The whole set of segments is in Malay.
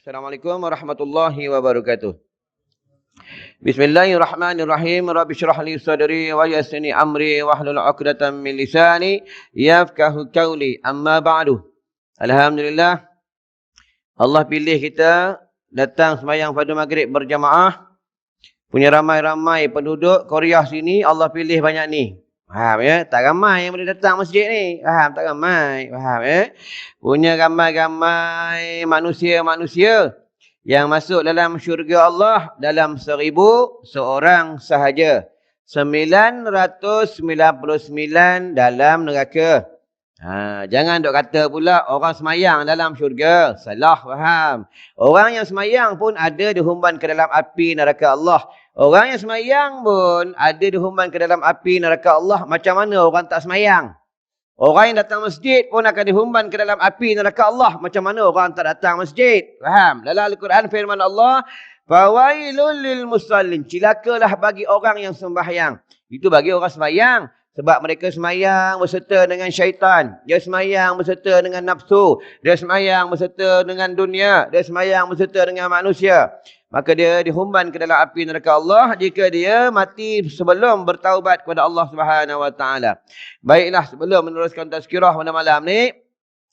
Assalamualaikum warahmatullahi wabarakatuh. Bismillahirrahmanirrahim. Rabbi shrah li sadri wa yassir li amri wahlul 'uqdatam min lisani yafqahu qawli. Amma ba'du. Alhamdulillah, Allah pilih kita datang sembahyang pada maghrib berjamaah. Punya ramai-ramai penduduk Korea sini, Allah pilih banyak ni. Faham ya? Tak ramai yang boleh datang masjid ni. Faham? Tak ramai. Faham ya? Punya ramai-ramai manusia-manusia yang masuk dalam syurga Allah dalam 1000 seorang sahaja. 999 dalam neraka. Jangan dok kata pula orang semayang dalam syurga. Salah faham. Orang yang semayang pun ada dihumban ke dalam api neraka Allah. Orang yang semayang pun ada dihumban ke dalam api neraka Allah. Macam mana orang tak semayang? Orang yang datang masjid pun akan dihumban ke dalam api neraka Allah. Macam mana orang tak datang masjid? Faham? Dalam Al-Quran firman Allah, "Fawailul lil musallin." Cilakalah bagi orang yang sembahyang. Itu bagi orang sembahyang. Sebab mereka semayang berserta dengan syaitan. Dia semayang berserta dengan nafsu. Dia semayang berserta dengan dunia. Dia semayang berserta dengan manusia. Maka dia dihumban ke dalam api neraka Allah jika dia mati sebelum bertaubat kepada Allah Subhanahu Wa Taala. Baiklah, sebelum meneruskan tazkirah pada malam ni,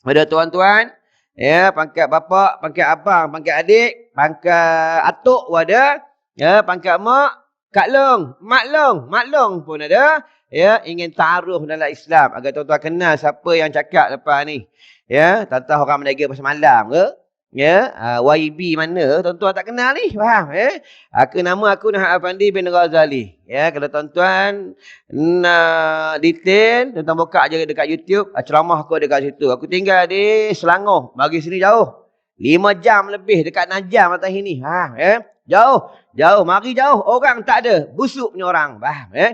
pada tuan-tuan, ya, pangkat bapa, pangkat abang, pangkat adik, pangkat atuk pun ada, ya, pangkat mak, kak long, mak long pun ada, ya, ingin ta'aruf dalam Islam agar tuan-tuan kenal siapa yang cakap lepas ni. Ya, tentang orang meniaga pasal malam ke? Ya, YB mana? Tuan-tuan tak kenal ni, faham? Nama aku Nahad Afandi bin Ghazali. Ya, kalau tuan-tuan nak detail, tuan-tuan buka je dekat YouTube, ceramah aku ada kat situ. Aku tinggal di Selangor, bagi sini jauh. 5 jam lebih dekat Najam atas sini. Jauh, mari jauh. Orang tak ada, busuk punya orang, faham?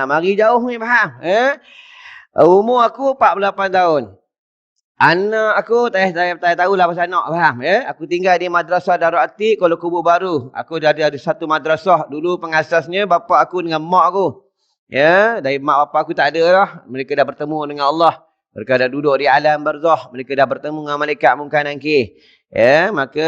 Mari jauh ni, faham? Umur aku 48 tahun. Anak aku tak tahulah pasal anak, faham? Aku tinggal di Madrasah Darul Atiq, Kuala Kubu Baru. Aku dah ada satu madrasah. Dulu pengasasnya bapa aku dengan mak aku. Ya, dari mak bapa aku tak ada lah. Mereka dah bertemu dengan Allah. Mereka dah duduk di alam barzah. Mereka dah bertemu dengan malaikat Munkar Nakir. Ya, maka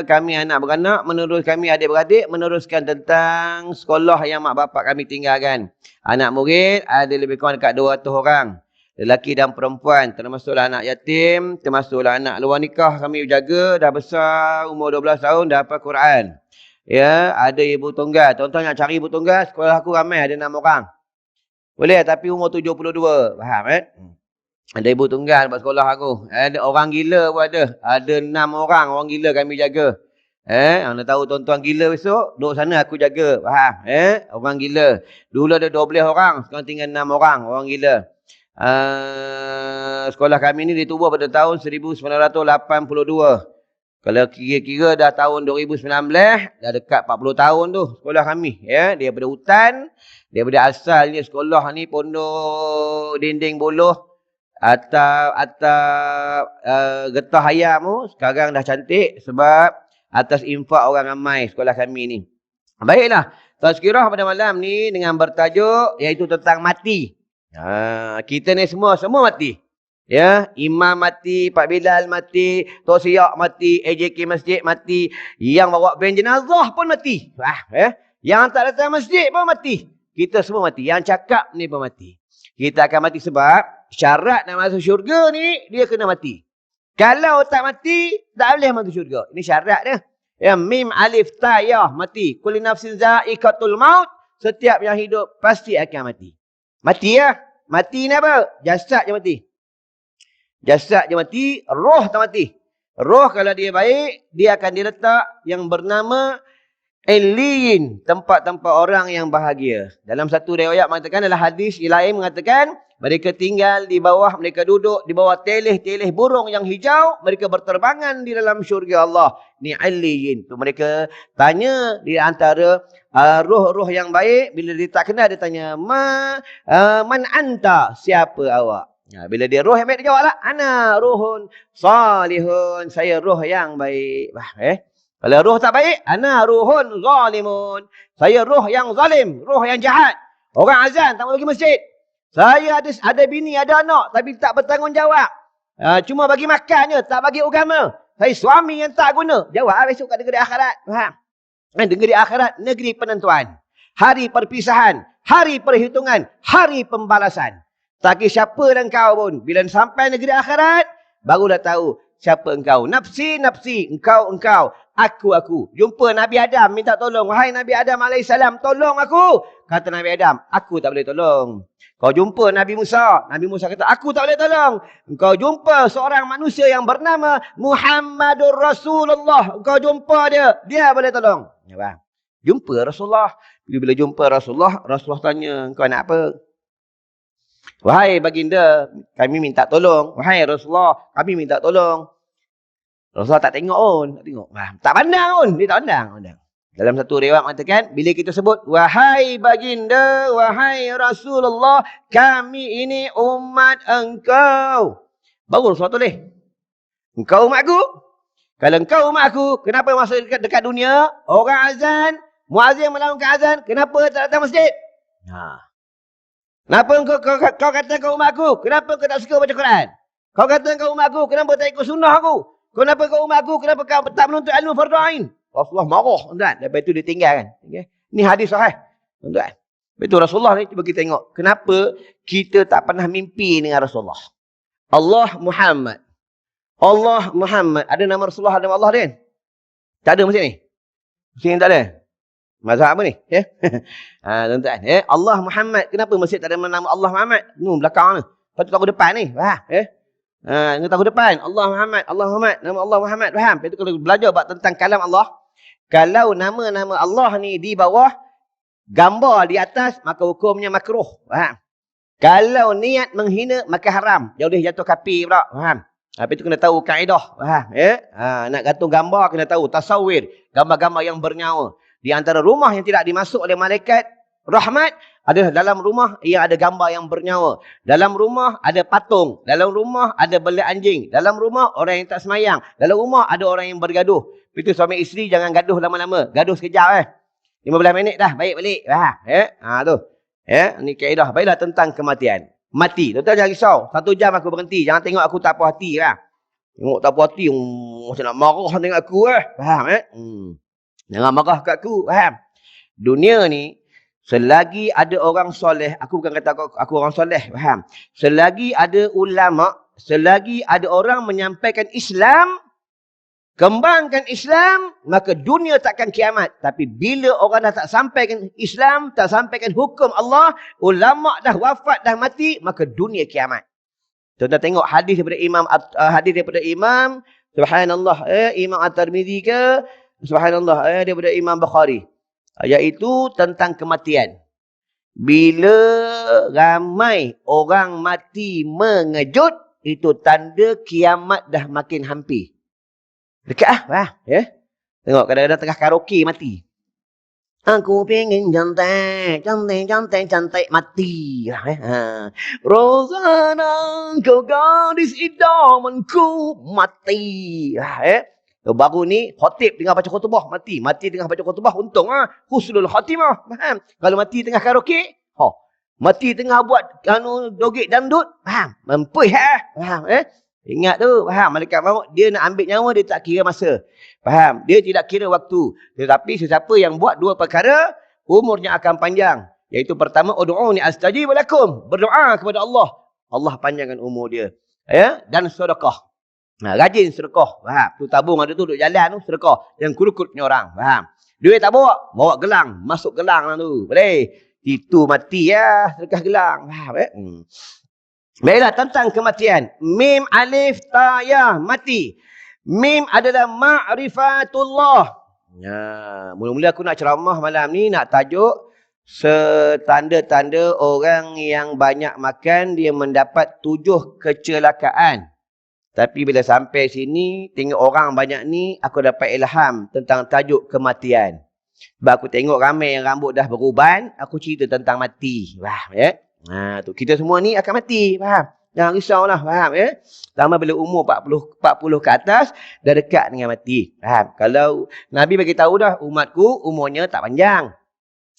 kami anak beranak kami adik-beradik meneruskan tentang sekolah yang mak bapak kami tinggalkan. Anak murid ada lebih kurang dekat 200 orang. Lelaki dan perempuan, termasuklah anak yatim, termasuklah anak luar nikah kami jaga, dah besar, umur 12 tahun, dah hafal Quran. Ya, ada ibu tunggal. Tuan-tuan nak cari ibu tunggal, sekolah aku ramai, ada 6 orang. Boleh, tapi umur 72, faham Ada ibu tunggal buat sekolah aku. Ada orang gila pun ada. Ada 6 orang gila kami jaga. Anda tahu tuan-tuan gila besok, duduk sana aku jaga, faham? Orang gila. Dulu ada 12 orang, sekarang tinggal 6 orang gila. Sekolah kami ni ditubuh pada tahun 1982. Kalau kira-kira dah tahun 2019, dah dekat 40 tahun tu sekolah kami. Ya, daripada hutan, daripada asalnya sekolah ni pondok dinding buluh atap getah ayam tu, sekarang dah cantik sebab atas infak orang ramai sekolah kami ni. Baiklah, tazkirah pada malam ni dengan bertajuk iaitu tentang mati. Kita ni semua mati. Ya, Imam mati, Pak Bilal mati, Tok Siak mati, AJK Masjid mati, yang bawa ben jenazah pun mati. Yang tak datang masjid pun mati. Kita semua mati. Yang cakap ni pun mati. Kita akan mati sebab syarat nak masuk syurga ni dia kena mati. Kalau tak mati, tak boleh masuk syurga. Ini syarat dia. Ya, mim alif ta ya mati. Kullu nafsin za'iqatul maut. Setiap yang hidup pasti akan mati. Mati ya. Mati ni apa? Jasad je mati. Jasad je mati, roh tak mati. Roh kalau dia baik, dia akan diletak yang bernama Illiyin, tempat-tempat orang yang bahagia. Dalam satu riwayat mengatakan, dalam hadis lain mengatakan, mereka tinggal di bawah, mereka duduk di bawah teleh-teleh burung yang hijau, mereka berterbangan di dalam syurga Allah. Ni Illiyin. Tu mereka tanya di antara roh-roh yang baik, bila dia tak kenal dia tanya, man anta, siapa awak? Bila dia roh yang baik dia jawab lah, ana ruhun salihun, saya roh yang baik. Kalau roh tak baik, ana ruhun zalimun, saya roh yang zalim, roh yang jahat. Orang azan tak mau pergi masjid. Saya ada bini, ada anak tapi tak bertanggungjawab. Cuma bagi makan je, tak bagi agama. Hai suami yang tak guna. Jawab besok kat negeri akhirat. Faham? Negeri akhirat, negeri penentuan. Hari perpisahan, hari perhitungan, hari pembalasan. Tak kira siapa dan kau pun. Bila sampai negeri akhirat, barulah tahu siapa engkau. Nafsi, nafsi. Engkau, engkau. Aku, aku. Jumpa Nabi Adam minta tolong. Wahai Nabi Adam AS, tolong aku. Kata Nabi Adam, aku tak boleh tolong. Kau jumpa Nabi Musa. Nabi Musa kata, aku tak boleh tolong. Engkau jumpa seorang manusia yang bernama Muhammadur Rasulullah. Engkau jumpa dia. Dia boleh tolong. Ya, bang. Jumpa Rasulullah. Bila jumpa Rasulullah, Rasulullah tanya, engkau nak apa? Wahai baginda, kami minta tolong. Wahai Rasulullah, kami minta tolong. Rasulullah tak tengok pun. Tak tengok. Tak pandang pun. Dia tak pandang. Dalam satu riwayat mengatakan, bila kita sebut, wahai baginda, wahai Rasulullah, kami ini umat engkau. Baru Rasulullah tulis. Engkau umat aku? Kalau engkau umat aku, kenapa masuk dekat dunia? Orang azan, muazzin melakukan azan, kenapa tak datang masjid? Kenapa kau kata kau umat aku? Kenapa kau tak suka baca Quran? Kau kata kau umat aku, kenapa tak ikut sunnah aku? Kenapa kau umat aku? Kenapa kau tak menuntut ilmu fardu ain? Rasulullah marah, tuan. Lepas itu dia tinggalkan. Okay? Ini hadis sahih, tuan. Lepas itu Rasulullah ni cuba kita tengok. Kenapa kita tak pernah mimpi dengan Rasulullah? Allah Muhammad. Allah Muhammad. Ada nama Rasulullah, ada nama Allah dia? Tak ada masjid ni? Masjid ni tak ada? Mazhab apa ni? Ya? Tuan-tuan. Allah Muhammad. Kenapa masjid tak ada nama Allah Muhammad? Belakang ni. Lepas tu tahu depan ni. Faham? Ini tahu depan. Allah Muhammad. Allah Muhammad. Nama Allah Muhammad. Faham? Lepas tu kalau belajar tentang kalam Allah. Kalau nama-nama Allah ni di bawah, gambar di atas, maka hukumnya makruh. Faham? Kalau niat menghina, maka haram. Jauh dia jatuh kafir pula. Faham? Habis tu kena tahu kaedah. Faham? Nak gantung gambar, kena tahu. Tasawir. Gambar-gambar yang bernyawa. Di antara rumah yang tidak dimasuk oleh malaikat rahmat adalah dalam rumah yang ada gambar yang bernyawa. Dalam rumah ada patung. Dalam rumah ada belik anjing. Dalam rumah orang yang tak semayang. Dalam rumah ada orang yang bergaduh. Itu suami isteri jangan gaduh lama-lama. Gaduh sekejap 15 minit dah baik balik. Tu. Ni kaedah. Baiklah tentang kematian. Mati. Tuan-tuan jangan risau. 1 jam aku berhenti. Jangan tengok aku tak puas hati. Tengok tak puas hati. Macam nak marah tengok aku. Faham? Jangan marah kat aku. Faham? Dunia ni, selagi ada orang soleh, aku bukan kata aku orang soleh. Faham? Selagi ada ulama, selagi ada orang menyampaikan Islam, kembangkan Islam, maka dunia takkan kiamat. Tapi bila orang dah tak sampaikan Islam, tak sampaikan hukum Allah, ulama dah wafat, dah mati, maka dunia kiamat. Tuan-tuan tengok hadis daripada Imam, subhanallah, Imam At-Tirmidzi ke, subhanallah, daripada Imam Bukhari. Iaitu tentang kematian. Bila ramai orang mati mengejut, itu tanda kiamat dah makin hampir. Dekat Tengok kadang-kadang tengah karaoke mati. Aku pengen cantik mati. Rosana, kau gadis idamanku mati. Baru ni khatib tengah baca khutbah mati tengah baca khutbah, untung husnul khatimah. Faham? Kalau mati tengah karaoke, mati tengah buat dogek dangdut, faham? Mempuih faham? Ingat tu, faham? Malaikat maut dia nak ambil nyawa, dia tak kira masa. Faham? Dia tidak kira waktu. Tetapi sesiapa yang buat 2 perkara, umurnya akan panjang. Iaitu pertama, ud'uni astajib lakum. Berdoa kepada Allah. Allah panjangkan umur dia. Dan sedekah. Rajin sedekah. Faham? Tu tabung ada tu duduk jalan tu sedekah. Yang kurut-kurut punya orang. Faham? Duit tak bawa gelang. Masuk gelang lah tu. Boleh. Itu mati sedekah gelang. Faham? Baiklah tentang kematian. Mim alif ta ya mati. Mim adalah ma'rifatullah. Mula-mula aku nak ceramah malam ni nak tajuk setanda-tanda orang yang banyak makan dia mendapat 7 kecelakaan. Tapi bila sampai sini, tengok orang banyak ni, aku dapat ilham tentang tajuk kematian. Sebab aku tengok ramai yang rambut dah beruban, aku cerita tentang mati. Faham tu kita semua ni akan mati, faham? Jangan risaulah, faham Lama bila umur 40 ke atas, dah dekat dengan mati. Faham? Kalau Nabi bagi tahu dah, umatku umurnya tak panjang.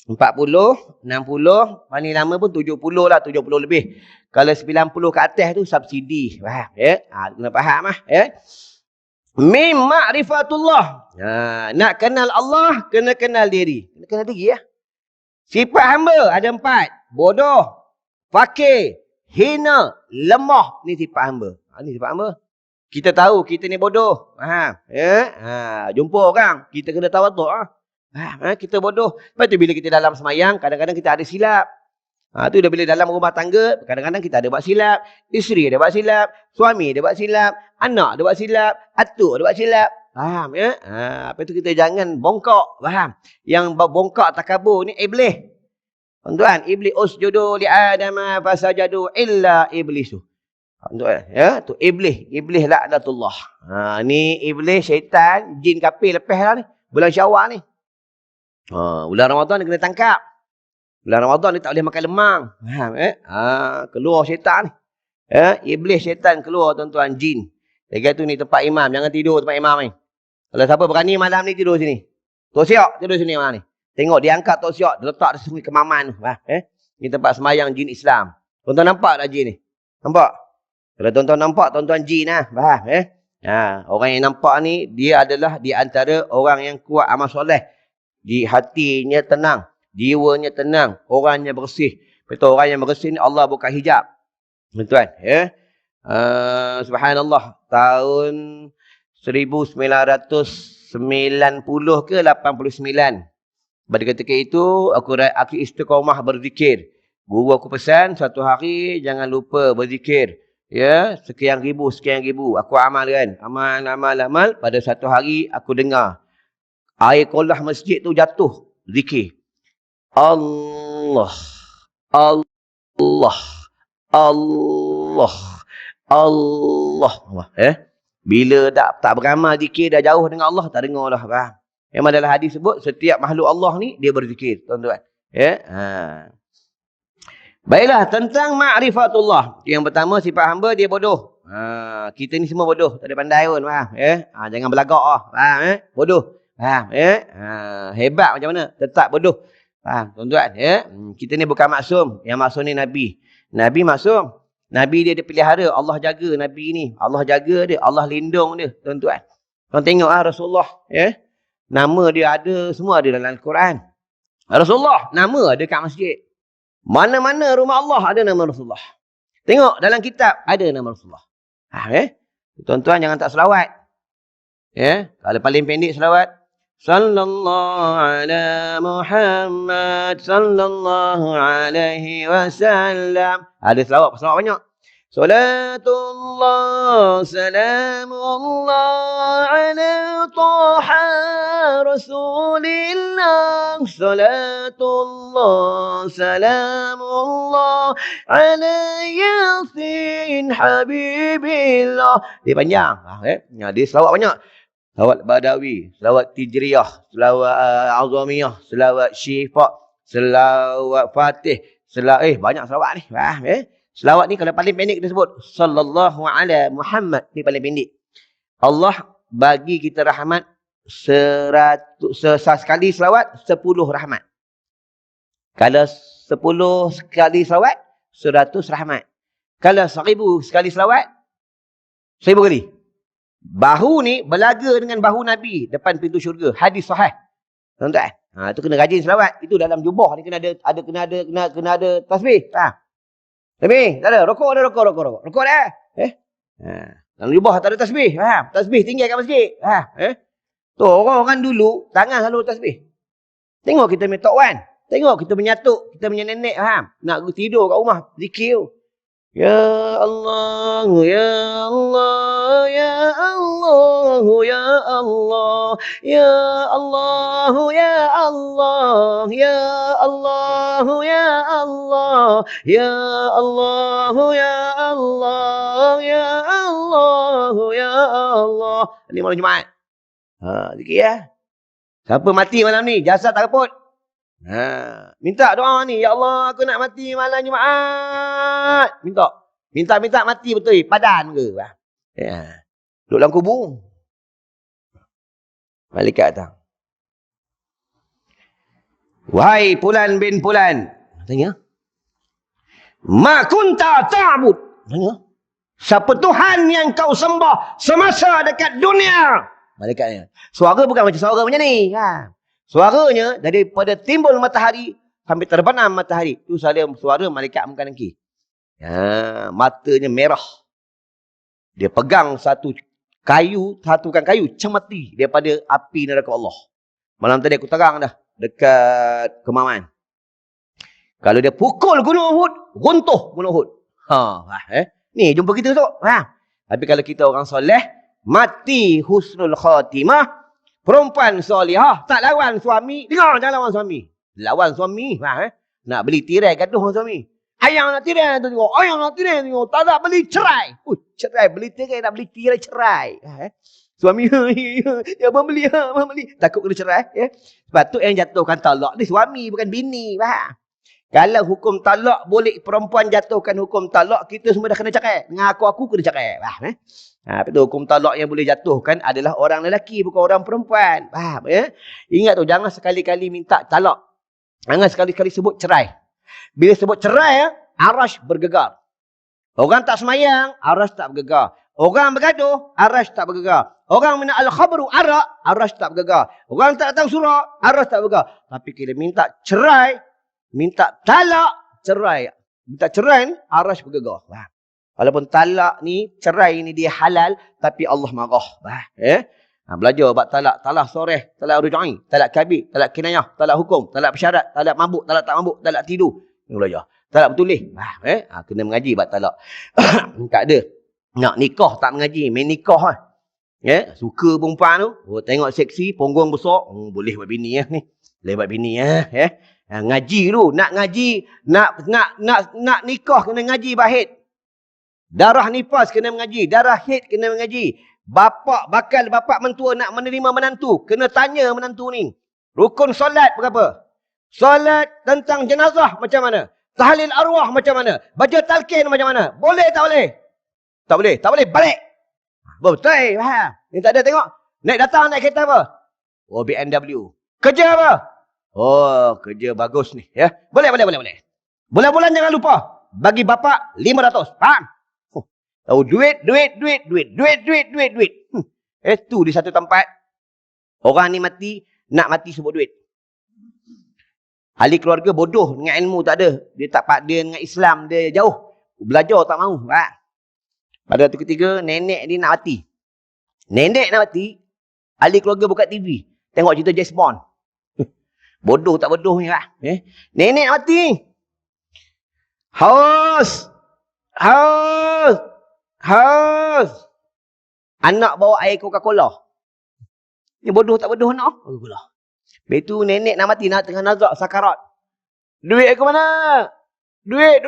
40, 60, paling lama pun 70 lah, 70 lebih. Kalau 90 ke atas tu subsidi. Faham? Kena faham Min ma'rifatullah. Nak kenal Allah, kena kenal diri. Kena kenal diri ya. Sifat hamba ada 4. Bodoh, fakir, hina, lemah. Ni sifat hamba. Ni sifat hamba. Kita tahu kita ni bodoh. Jumpa orang, kita kena tawaduk. Kita bodoh. Lepas tu bila kita dalam semayang, kadang-kadang kita ada silap. Tu dah bila dalam rumah tangga, kadang-kadang kita ada buat silap. Isteri ada buat silap. Suami ada buat silap. Anak ada buat silap. Atuk ada buat silap. Faham ya? Lepas tu kita jangan bongkok. Faham? Yang bongkok takabur ni iblis. Tuan-tuan, iblis usjudu li adama fasajadu illa iblisu. Tuan, ya, tu iblis laknatullah. Ni iblis syaitan, jin kafir lepas lah ni. Bulan Syawal ni. Bulan Ramadan dia kena tangkap. Bulan Ramadan dia tak boleh makan lemang. Faham keluar syaitan ni. Iblis syaitan keluar tuan-tuan, jin. Lagi tu ni tempat imam, jangan tidur tempat imam ni. Kalau siapa berani malam ni tidur sini. Tok Siok tidur sini malam ni. Tengok dia angkat Tok Siok, dia letak di sungai Kemaman tu. Ni tempat semayang jin Islam. Tuan-tuan nampak tak jin ni? Nampak? Kalau tuan-tuan nampak, tuan-tuan jin lah. Faham? Orang yang nampak ni, dia adalah di antara orang yang kuat amal soleh. Di hatinya tenang. Jiwanya tenang. Orangnya bersih. Betul, orang yang bersih ni Allah buka hijab. Tuan-tuan. Subhanallah. Tahun 1990 ke 89. Pada ketika itu, aku istiqamah berzikir. Guru aku pesan, satu hari jangan lupa berzikir. Ya, sekian ribu. Aku amalkan. Amal. Pada satu hari, aku dengar. Air kolah masjid tu jatuh. Zikir. Allah. Allah. Allah. Allah. Bila tak beramal zikir, dah jauh dengan Allah, tak dengar lah. Faham? Memang dalam hadis sebut, setiap makhluk Allah ni, dia berzikir. Tuan-tuan. Baiklah, tentang ma'rifatullah. Yang pertama, sifat hamba, dia bodoh. Kita ni semua bodoh. Tak ada pandai pun. Faham? Jangan berlagak lah. Faham? Bodoh. Faham? Hebat macam mana? Tetap bodoh. Faham? Tuan-tuan. Kita ni bukan maksum. Yang maksum ni Nabi. Nabi maksum. Nabi dia pelihara. Allah jaga Nabi ni. Allah jaga dia. Allah lindung dia. Tuan-tuan. Tuan tengok Rasulullah. Nama dia ada. Semua ada dalam Al-Quran. Rasulullah. Nama ada kat masjid. Mana-mana rumah Allah ada nama Rasulullah. Tengok dalam kitab ada nama Rasulullah. Tuan-tuan jangan tak selawat. Kalau paling pendek selawat. Sallallahu ala Muhammad sallallahu alaihi wasallam. Ada selawat banyak. Salatullah salamullah ala Taha Rasulillah. Salatullah salamullah ala Yasin Habibillah. Dia panjang. Dia selawat banyak. Selawat Badawi, selawat Tijriyah, selawat Azamiyah, selawat Syifa, selawat Fatih, banyak selawat ni. Faham? Selawat ni kalau paling pendek kita sebut sallallahu ala Muhammad, ni paling pendek. Allah bagi kita rahmat 100 sekali selawat 10 rahmat. Kalau 10 sekali selawat 100 rahmat. Kalau 1000 sekali selawat 1000 kali. Bahu ni berlaga dengan bahu Nabi depan pintu syurga. Hadis sahih. Tuan-tuan. Itu kena rajin selawat. Itu dalam jubah ni kena ada tasbih. Tasbih, tak ada. Rokok ada rokok. Rokok dah. Dalam jubah tak ada tasbih. Tasbih tinggal kat masjid. Tu orang-orang dulu tangan selalu tasbih. Tengok kita punya Tok Wan. Tengok kita menyatuk, kita punya nenek. Nak tidur kat rumah, zikir. Ya Allah, ya Allah, ya Allah, ya Allah, ya Allah, ya Allah, ya Allah, ya Allah, ya Allah, ya Allah, ya Allah, ya Allah. Ini malam Jumaat. Zikir ya. Siapa mati malam ni? Jasad tak reput. Minta doa ni. Ya Allah, aku nak mati malam Jumaat. Minta mati betul. Padan ke? Duduk dalam kubur. Malaikat datang. Wahai Fulan bin Fulan. Tanya. Ma kunta ta'bud. Tanya. Siapa Tuhan yang kau sembah semasa dekat dunia? Malaikatnya. Suara bukan macam suara macam ni. Suaranya daripada timbul matahari sampai terbenam matahari. Itu suara malaikat muka dengki. Matanya merah. Dia pegang satu kayu cemeti daripada api neraka Allah. Malam tadi aku terang dah dekat Kemaman. Kalau dia pukul Gunung Uhud, runtuh Gunung Uhud. Ni jumpa kita esok. Tapi kalau kita orang soleh, mati husnul khatimah, perempuan solihah, tak lawan suami, dengar jangan lawan suami. Lawan suami, nak beli tirai gaduh dengan suami. Ayang nak tirai tu tengok, ayang nak tirai tengok, tak nak beli cerai. Cerai, beli tirai, nak beli tirai cerai. Suami, ya abang beli, abang beli. Takut kena cerai. Sebab tu yang jatuhkan talak ni suami, bukan bini. Kalau hukum talak boleh perempuan jatuhkan hukum talak, kita semua dah kena cerai. Dengan aku kena cerai. Tapi tu hukum talak yang boleh jatuhkan adalah orang lelaki, bukan orang perempuan. Faham? Ingat tu, jangan sekali-kali minta talak. Jangan sekali-kali sebut cerai. Bila sebut cerai, arash bergegar. Orang tak semayang, arash tak bergegar. Orang bergaduh, arash tak bergegar. Orang minat al-khabru arak, arash tak bergegar. Orang tak datang surah, arash tak bergegar. Tapi kita minta cerai, minta talak, cerai. Minta cerai ni, arash bergegar. Walaupun talak ni, cerai ni dia halal, tapi Allah marah. Belajar bab talak. Talak soreh, talak rujai, talak kabir, talak kinayah, talak hukum, talak persyarat, talak mabuk, talak tak mabuk, talak tidur. Ini belajar. Talak bertulis. Kena mengaji bab talak. Tak ada. Nak nikah tak mengaji, main nikah. Suka perempuan tu, tengok seksi, punggung besar, boleh buat bini ni. Boleh buat bini ngaji tu, nak ngaji, nak nikah kena ngaji bahid. Darah nifas kena mengaji, darah haid kena mengaji. Bakal bapak mentua nak menerima menantu, kena tanya menantu ni. Rukun solat berapa? Solat tentang jenazah macam mana? Tahlil arwah macam mana? Baca talqin macam mana? Boleh tak boleh? Tak boleh. Tak boleh, balik. Betul. Ni tak ada tengok. Naik kereta apa? BMW. Kerja apa? Kerja bagus ni. Boleh. Bulan-bulan jangan lupa. Bagi bapak 500. Faham? Tahu duit. Itu di satu tempat. Orang ni mati, nak mati sebut duit. Ahli keluarga bodoh dengan ilmu tak ada. Dia tak dia dengan Islam, dia jauh. Belajar tak mahu. Pada waktu ketiga, nenek dia nak mati. Nenek nak mati, ahli keluarga buka TV. Tengok cerita James Bond. Bodoh tak bodoh ni. Nenek nak mati. Haus. Anak bawa air Coca-Cola. Ni bodoh tak bodoh nak? Coca-Cola. Lepas tu nenek nak mati, nak tengah nazak, sakarat. Duit aku mana? Duit.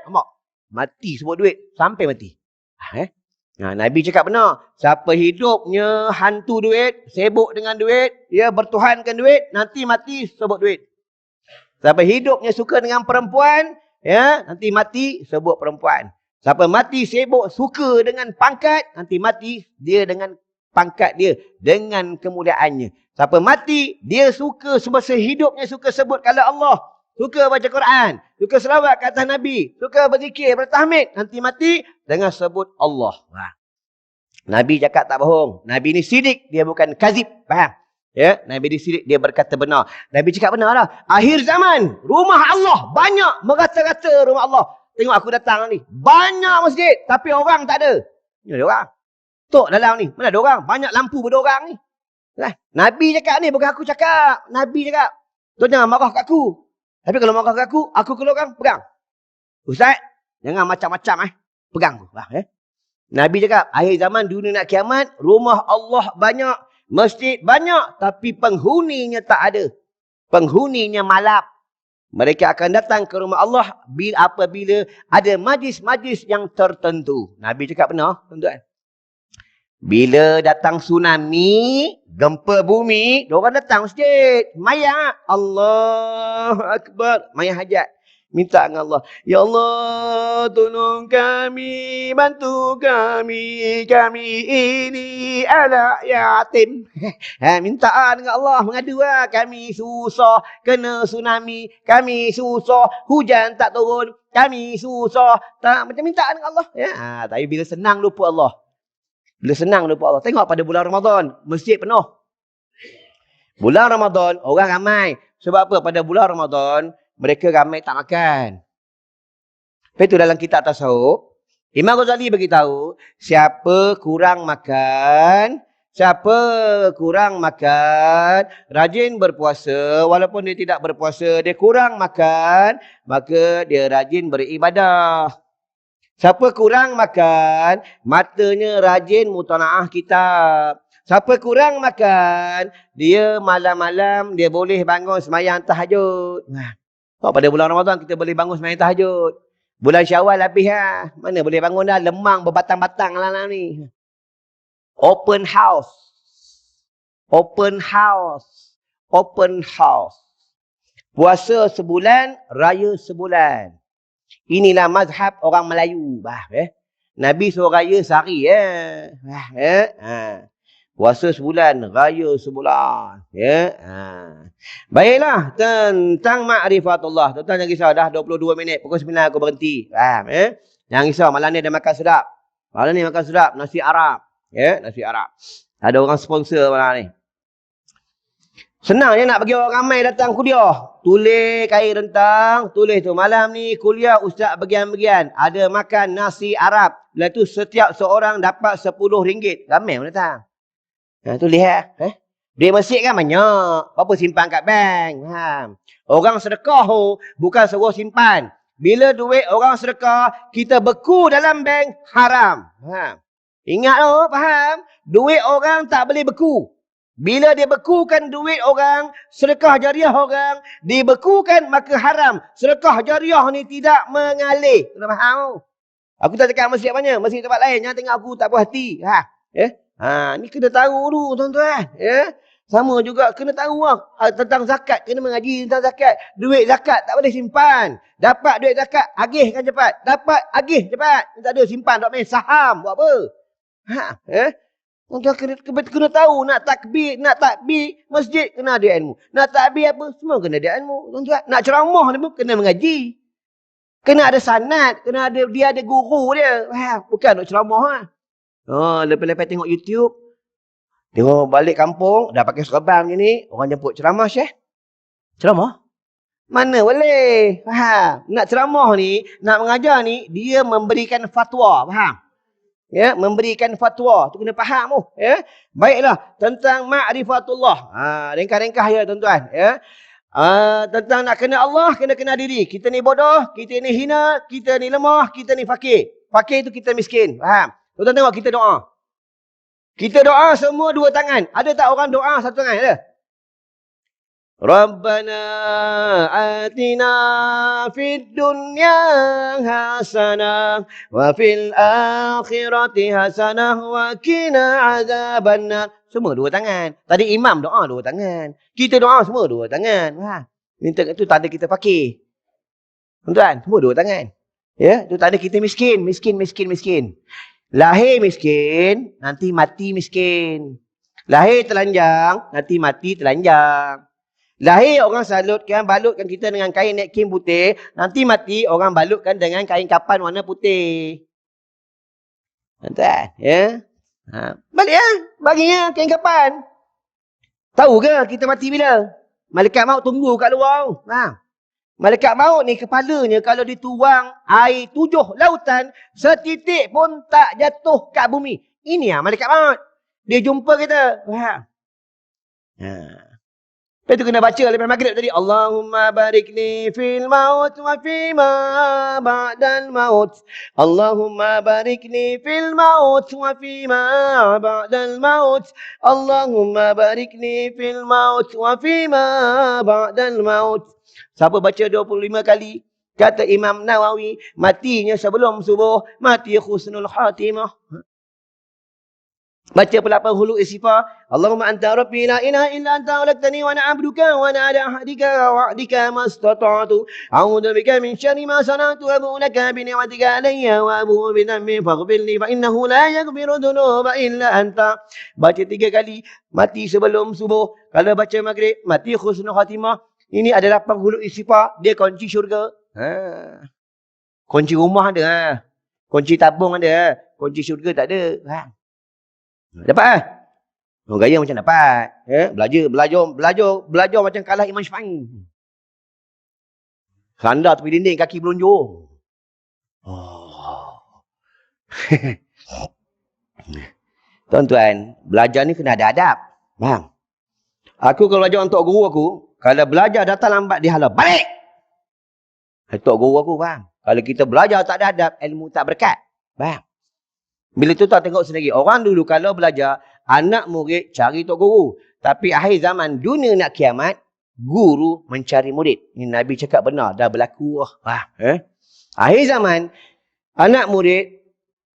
Nampak? Mati sebut duit. Sampai mati. Nabi cakap benar. Siapa hidupnya hantu duit, sibuk dengan duit, dia bertuhankan duit, nanti mati sebut duit. Siapa hidupnya suka dengan perempuan, nanti mati sebut perempuan. Siapa mati sibuk suka dengan pangkat, nanti mati dia dengan pangkat dia, dengan kemuliaannya. Siapa mati, dia suka semasa hidupnya suka sebut kalau Allah, suka baca Quran, suka selawat ke atas Nabi, suka berzikir, bertahmid, nanti mati dengan sebut Allah. Nabi cakap tak bohong. Nabi ni sidik, dia bukan kazib. Faham? Nabi ni sidik, dia berkata benar. Nabi cakap benar lah. Akhir zaman, rumah Allah banyak merata-rata rumah Allah. Tengok aku datang ni. Banyak masjid, tapi orang tak ada. Ni ada orang. Tok dalam ni, mana ada orang? Banyak lampu berdorang ni. Nabi cakap ni, bukan aku cakap. Nabi cakap. Tu jangan marah kat aku. Tapi kalau marah kat aku keluarkan, pegang. Ustaz, jangan macam-macam pegang tu. Nabi cakap, akhir zaman dunia nak kiamat, rumah Allah banyak, masjid banyak, tapi penghuninya tak ada. Penghuninya malap. Mereka akan datang ke rumah Allah apabila ada majlis-majlis yang tertentu. Nabi cakap benar, tuan-tuan. Bila datang tsunami, gempa bumi, diorang datang masjid. Mayang. Allahu Akbar. Mayang hajat. Minta dengan Allah. Ya Allah, tolong kami, bantu kami. Kami ini anak yatim. Minta dengan Allah, mengadu lah. Kami susah, kena tsunami. Kami susah, hujan tak turun. Kami susah. Tak, macam minta dengan Allah. Ya. Tapi bila senang lupa Allah. Bila senang lupa Allah. Tengok pada bulan Ramadan, masjid penuh. Bulan Ramadan, orang ramai. Sebab apa? Pada bulan Ramadan, mereka ramai tak makan. Lepas itu dalam kitab tasawuf, Imam Ghazali beritahu, siapa kurang makan, rajin berpuasa, walaupun dia tidak berpuasa, dia kurang makan, maka dia rajin beribadah. Siapa kurang makan, matanya rajin mutalaah kitab. Siapa kurang makan, dia malam-malam dia boleh bangun sembahyang tahajud. Pada bulan Ramadan kita boleh bangun sembahyang tahajud. Bulan Syawal habis lah. Mana boleh bangun dah, lemang berbatang-batang lah ni. Open house. Open house. Open house. Puasa sebulan, raya sebulan. Inilah mazhab orang Melayu. Nabi suruh raya sehari. Puasa sebulan, raya sebulan. Baiklah, tentang ma'rifatullah. Tuan-tuan jangan risau, dah 22 minit. Pukul 9 aku berhenti. Faham? Jangan risau, malam ni ada makan sedap. Malam ni makan sedap, nasi Arab. Nasi Arab. Ada orang sponsor malam ni. Senang je nak bagi orang ramai datang kuliah. Tulis kain rentang, tulis tu. Malam ni kuliah ustaz bagian-bagian. Ada makan nasi Arab. Lepas tu setiap seorang dapat RM10. Ramai orang datang. Tu lihat. Duit masjid kan banyak. Apa simpan kat bank. Orang sedekah bukan suruh simpan. Bila duit orang sedekah, kita beku dalam bank, haram. Ingat faham? Duit orang tak boleh beku. Bila dia bekukan duit orang, sedekah jariah orang, dibekukan maka haram. Sedekah jariah ni tidak mengalir. Kena faham? Aku tak cakap masjid banyak. Masjid tempat lain. Jangan tengok aku tak puas hati. Ni kena tahu dulu tuan-tuan. Sama juga kena tahu tentang zakat. Kena mengaji tentang zakat. Duit zakat tak boleh simpan. Dapat duit zakat, agihkan cepat. Dapat, agih cepat. Tak ada simpan, tak main saham. Buat apa? Tuan-tuan kena tahu. Nak takbir masjid, kena ada ilmu. Nak takbir apa, semua kena ada ilmu. Tuan-tuan, nak ceramah ni pun kena mengaji. Kena ada sanad. Kena ada, dia ada guru dia. Bukan nak ceramah. Lepas-lepas tengok YouTube. Tengok balik kampung. Dah pakai serban macam ni. Orang jemput ceramah, Syekh. Ceramah? Mana boleh? Faham? Nak ceramah ni, nak mengajar ni, dia memberikan fatwa. Faham? Memberikan fatwa. Tu kena faham. Baiklah. Tentang ma'rifatullah. Ringkas-ringkas ya tuan-tuan. Tentang nak kenal Allah, kena kenal diri. Kita ni bodoh, kita ni hina, kita ni lemah, kita ni fakir. Fakir tu kita miskin. Faham? Tuan-tuan tengok kita doa. Kita doa semua dua tangan. Ada tak orang doa satu tangan? Ada? Rabbana atina fid dunya hasanah wa fil akhirati hasanah wa qina azabannar. Semua dua tangan. Tadi imam doa dua tangan. Kita doa semua dua tangan. Minta tu tanda kita fakir. Tuan-tuan, semua dua tangan. Tu tanda kita miskin. Lahir miskin, nanti mati miskin. Lahir telanjang, nanti mati telanjang. Lahir orang balutkan kita dengan kain napkin putih, nanti mati orang balutkan dengan kain kapan warna putih. Tuan, balik baginya kain kapan. Tahu ke kita mati bila? Malaikat maut tunggu kat luar. Malaikat maut ni kepalanya kalau dituang air 7 lautan, setitik pun tak jatuh kat bumi. Ini malaikat maut. Dia jumpa kita. Lepas tu kena baca lepas maghrib tadi. Allahumma barikni fil maut wa fima ba'dal maut. Allahumma barikni fil maut wa fima ba'dal maut. Allahumma barikni fil maut wa fima ba'dal maut. Siapa baca 25 kali, kata Imam Nawawi, matinya sebelum subuh, mati khusnul khatimah. Baca pelapan hulu istighfar. Allahumma anta rabbi la ilaha illa anta khalaqtani wa ana 'abduka wa ana 'ala ahdika wa wa'dika mastata'tu. A'udzu bika min syarri ma sana'tu wa abu'u laka bi ni'matika alayya wa abu'u bi dhanbi faghfir li fa innahu la yaghfiru dhunuba illa anta. Baca 3 kali, mati sebelum subuh. Kalau baca maghrib, mati husnul khatimah. Ini adalah penghulu istighfar, dia kunci syurga. Kunci rumah ada, kunci tabung ada, kunci syurga tak ada. Dapat ah? Oh, gaya macam dapat. Belajar macam kalah Imam Syafi'i. Sandar tepi dinding, kaki belunjuk. Tuan-tuan, belajar ni kena ada adab. Faham? Aku kalau belajar untuk guru aku, kalau belajar datang lambat, dia halau, balik! Untuk guru aku, faham? Kalau kita belajar tak ada adab, ilmu tak berkat. Faham? Bila tu tak tengok sendiri. Orang dulu kalau belajar, anak murid cari tok guru. Tapi akhir zaman dunia nak kiamat, guru mencari murid. Ini Nabi cakap benar, dah berlaku. Akhir zaman, anak murid,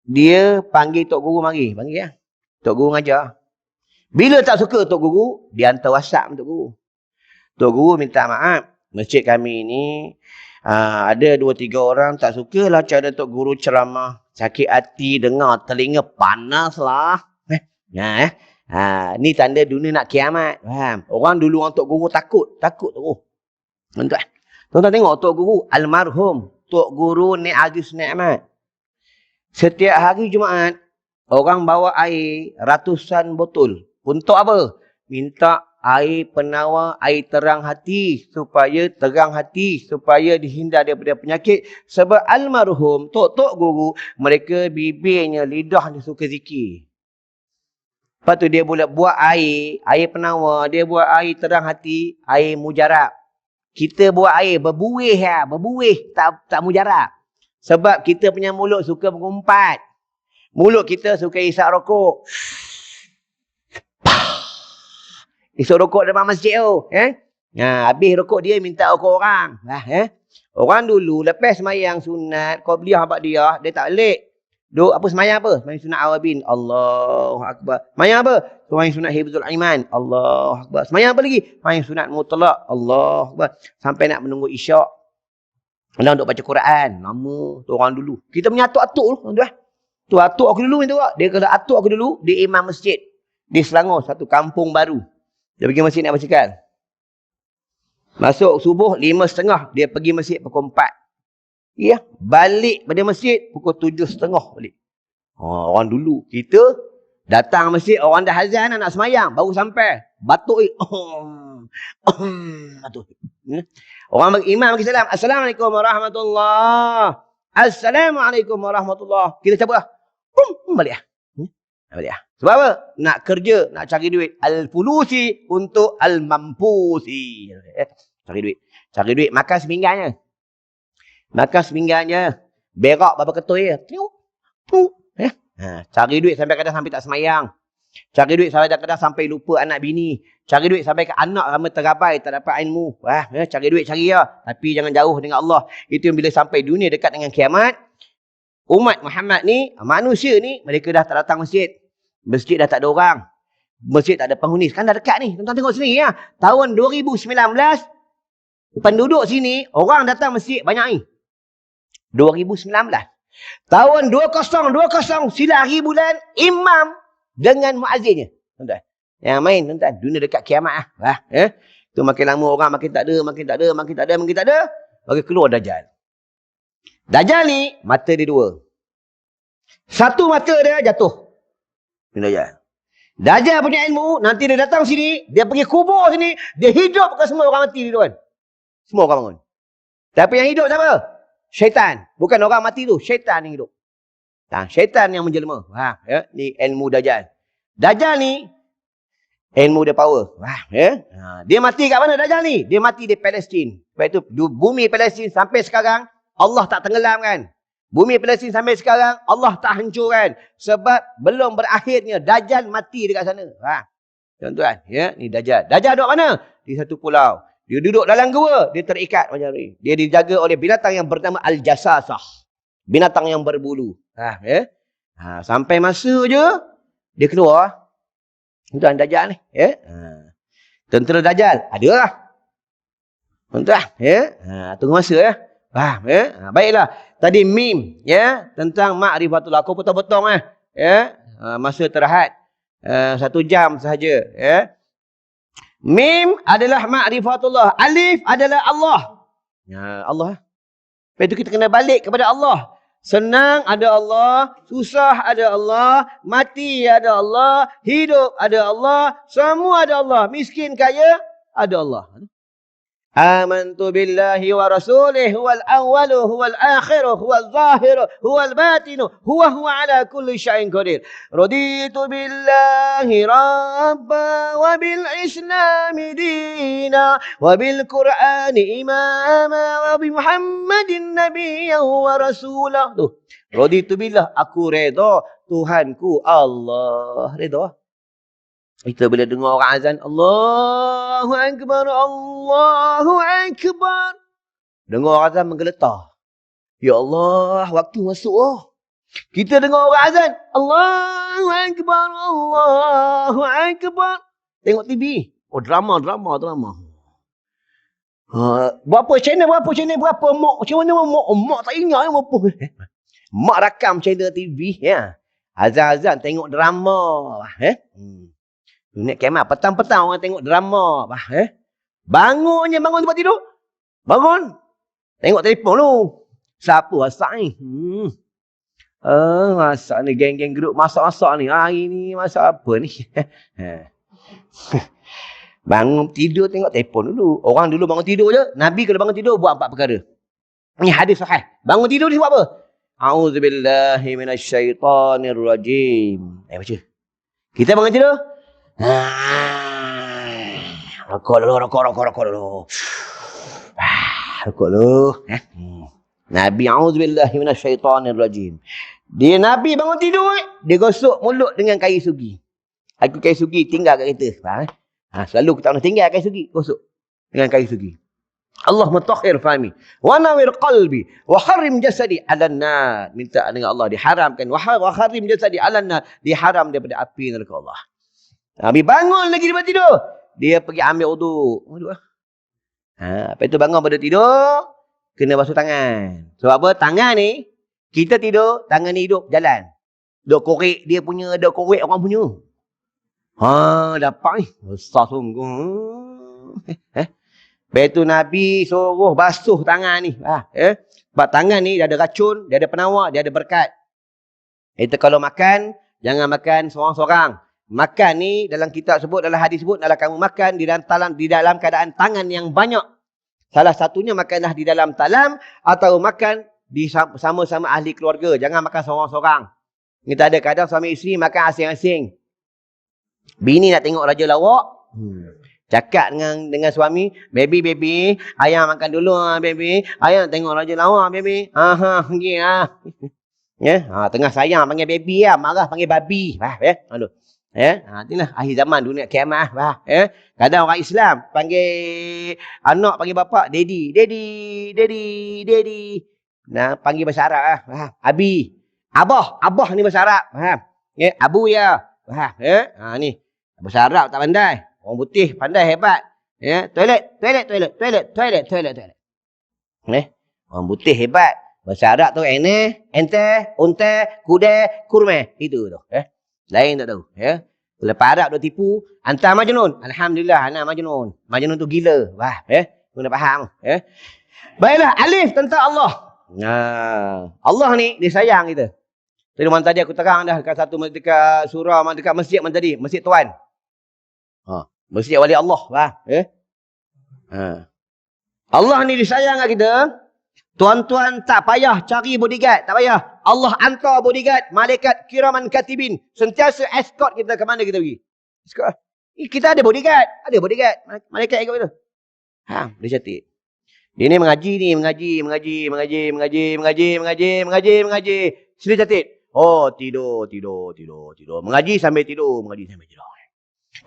dia panggil tok guru mari. Panggil ya. Tok guru ngajar. Bila tak suka tok guru, dia hantar WhatsApp tok guru. Tok guru minta maaf. Masjid kami ni, ada 2-3 orang tak suka lah cara tok guru ceramah. Sakit hati, dengar, telinga panas lah. Ni tanda dunia nak kiamat. Faham? Orang dulu orang tok guru takut. Takut tok guru. Tuan-tuan tengok tok guru almarhum. Tok guru Nek Aziz Nikmat. Setiap hari Jumaat, orang bawa air ratusan botol. Untuk apa? Minta air penawar, air terang hati. Supaya terang hati. Supaya dihindar daripada penyakit. Sebab almarhum, tok-tok guru, mereka bibirnya, lidahnya suka zikir. Lepas tu dia boleh buat air penawar. Dia buat air terang hati, air mujarab. Kita buat air berbuih ya, berbuih. Tak mujarab. Sebab kita punya mulut suka mengumpat. Mulut kita suka isap rokok. Isap rokok depan masjid tu. Habis rokok dia minta rokok orang. Orang dulu lepas semayang sunat, qabliyah ba'diyah, dia tak balik. Duk apa semayang apa? Semayang sunat awabin. Allahu Akbar. Semayang apa? Semayang sunat hifzul iman. Allahu Akbar. Semayang apa lagi? Semayang sunat mutlak. Allahu Akbar. Sampai nak menunggu isyak. Kalau untuk baca Quran. Lama tu orang dulu. Kita punya atuk-atuk tu. Tu atuk aku dulu ni tu. Dia kata atuk aku dulu, dia imam masjid. Di Selangor, satu kampung baru. Dia pergi masjid naik basikal. Masuk subuh 5.30. Dia pergi masjid pukul 4. Ya, balik pada masjid pukul 7.30 balik. Orang dulu. Kita datang masjid, orang dah azan nak semayang. Baru sampai. Batuk. Batuk. Orang imam bagi salam. Assalamualaikum warahmatullahi. Assalamualaikum warahmatullahi. Kita cabut lah. Balik lah. Balik lah. Sebab apa? Nak kerja, nak cari duit. Al-fulusi untuk al-mampusi. Cari duit. Cari duit, makan seminggannya. Makan seminggannya. Berak berapa ketui. Cari duit sampai kadang sampai tak semayang. Cari duit sampai kadang sampai lupa anak bini. Cari duit sampai ke anak lama terabai, tak dapat ilmu. Cari duit, cari ya. Tapi jangan jauh dengan Allah. Itu yang bila sampai dunia dekat dengan kiamat. Umat Muhammad ni, manusia ni, mereka dah tak datang masjid. Masjid dah tak ada orang. Masjid tak ada penghuni. Sekarang dah dekat ni. Tuan-tuan tengok sini ya. Tahun 2019, penduduk sini, orang datang masjid banyak ni. 2019. Tahun 2020, sila hari bulan, imam dengan muazzinnya. Tuan-tuan. Yang main, tuan-tuan. Dunia dekat kiamat lah. Tu makin lama orang makin tak ada. Bagi keluar Dajjal. Dajjal ni, mata dia 2. Satu mata dia jatuh. Dajjal punya ilmu, nanti dia datang sini, dia pergi kubur sini, dia hidupkan semua orang mati ni tuan. Semua orang bangun. Tapi yang hidup siapa? Syaitan. Bukan orang mati tu, syaitan yang hidup. Syaitan yang menjelma. Ni ilmu Dajjal. Dajjal ni, ilmu dia power. Dia mati kat mana Dajjal ni? Dia mati di Palestin. Sebab itu, bumi Palestin sampai sekarang, Allah tak tenggelamkan. Bumi Palestin sampai sekarang, Allah tak hancurkan. Sebab belum berakhirnya Dajjal mati dekat sana. Tuan-tuan, ni Dajjal. Dajjal duduk mana? Di satu pulau. Dia duduk dalam gua, dia terikat macam ni. Dia dijaga oleh binatang yang bernama Al-Jasasah. Binatang yang berbulu. Sampai masa je, Dia keluar. Tuan Dajjal ni. Ya. Tentera Dajjal. Ada lah. Tuan. Ya. Tunggu masa ya. Faham ya. Baiklah. Tadi mim. Ya. Tentang ma'rifatullah. Aku potong-potong ya. Masa terahat. 1 jam sahaja. Ya. Mim adalah ma'rifatullah. Alif adalah Allah. Ya, Allah. Lepas itu kita kena balik kepada Allah. Senang ada Allah, susah ada Allah, mati ada Allah, hidup ada Allah, semua ada Allah. Miskin kaya ada Allah. Amantu billahi wa rasulih huwal awwalu huwal akhiru huwal zahiru huwal batinu huwa ala kulli syai'in qadir. Raditu billahi rabba wa bil islami dina wa bil qur'ani imama wa bi muhammadin nabiyyan wa rasulah. Tuh, raditu billah, aku redha Tuhanku Allah. Redha. Kita bila dengar orang azan, Allahu Akbar, Allahu Akbar. Dengar orang azan menggeletar. Ya Allah, waktu masuk. Kita dengar orang azan, Allahu Akbar, Allahu Akbar. Tengok TV. Oh, drama. Berapa channel berapa? Mak, macam mana mak? Mak tak ingat apa. Mak rakam channel TV. Ya. Azan-azan tengok drama. Dunia kiamat. Petang-petang orang tengok drama. Bangun tempat tidur. Bangun. Tengok telefon lu. Siapa masak ni? Masak ni. Geng-geng grup masak-masak ni. Hari ni masak apa ni? Bangun tidur tengok telefon dulu. Orang dulu bangun tidur je. Nabi kalau bangun tidur buat 4 perkara. Ni hadis sahih. Bangun tidur ni buat apa? A'udzubillahi minasyaitanirrajim. Baca. Kita bangun tidur. Rokok dulu. Rokok dulu. Nabi a'udzubillahi minasyaitanirrajim. Dia Nabi bangun tidur, dia gosok mulut dengan kayu sugi. Aku kayu sugi tinggal kat kita. Faham? Selalu kita nak tinggal kayu sugi, gosok dengan kayu sugi. Allah mutahhir fahmi. Wa nawir qalbi wa harim jasadi 'alan nar. Minta dengan Allah diharamkan wa harim jasadi 'alan nar, diharam daripada api neraka Allah. Nabi bangun lagi daripada tidur. Dia pergi ambil wuduk. Lepas itu bangun pada tidur, kena basuh tangan. Sebab apa? Tangan ni, kita tidur, tangan ni hidup, jalan. Dok korek dia punya, dok korek orang punya. Dapat ni. Besar sungguh. Lepas itu Nabi suruh basuh tangan ni. Sebab tangan ni dia ada racun, dia ada penawar, dia ada berkat. Itu kalau makan, jangan makan seorang-seorang. Makan ni dalam kitab sebut, dalam hadis sebut, adalah kamu makan di dalam keadaan tangan yang banyak. Salah satunya makanlah di dalam talam atau makan di sama-sama ahli keluarga. Jangan makan seorang-seorang. Kita ada kadang suami isteri makan asing-asing. Bini nak tengok raja lawak. Cakap dengan suami, baby, ayah makan dulu baby. Ayah nak tengok raja lawak baby. Pergi tengah sayang panggil baby marah panggil babi. Aduh. Inilah akhir zaman dunia kiamat. Kadang orang Islam panggil anak panggil bapak daddy. Nah, panggil bahasa Arab abi. Abah ni bahasa Arab. Faham? Abu ya. Faham? Ni bahasa Arab tak pandai. Orang putih pandai hebat. Toilet. Orang putih hebat. Bahasa Arab tu ente, unte, kude, kurme. Itu tu. Lain tak tahu. Lepas Arab dia tipu, hantar Majnun. Alhamdulillah, anak Majnun. Majnun tu gila. Kau dah faham. Baiklah, alif tentang Allah. Allah ni, dia sayang kita. Tadi aku terang dah dekat dekat surah, dekat masjid tadi. Masjid Tuan. Masjid Wali Allah. Allah ni disayang kat kita. Tuan-tuan tak payah cari bodyguard. Tak payah. Allah hantar bodyguard. Malaikat kiraman katibin. Sentiasa escort kita ke mana kita pergi. Escort. Kita ada bodyguard. Ada bodyguard. Malaikat ikut kita. Dia cantik. Dia ni mengaji. Sini cantik. Oh, tidur. Mengaji sambil tidur.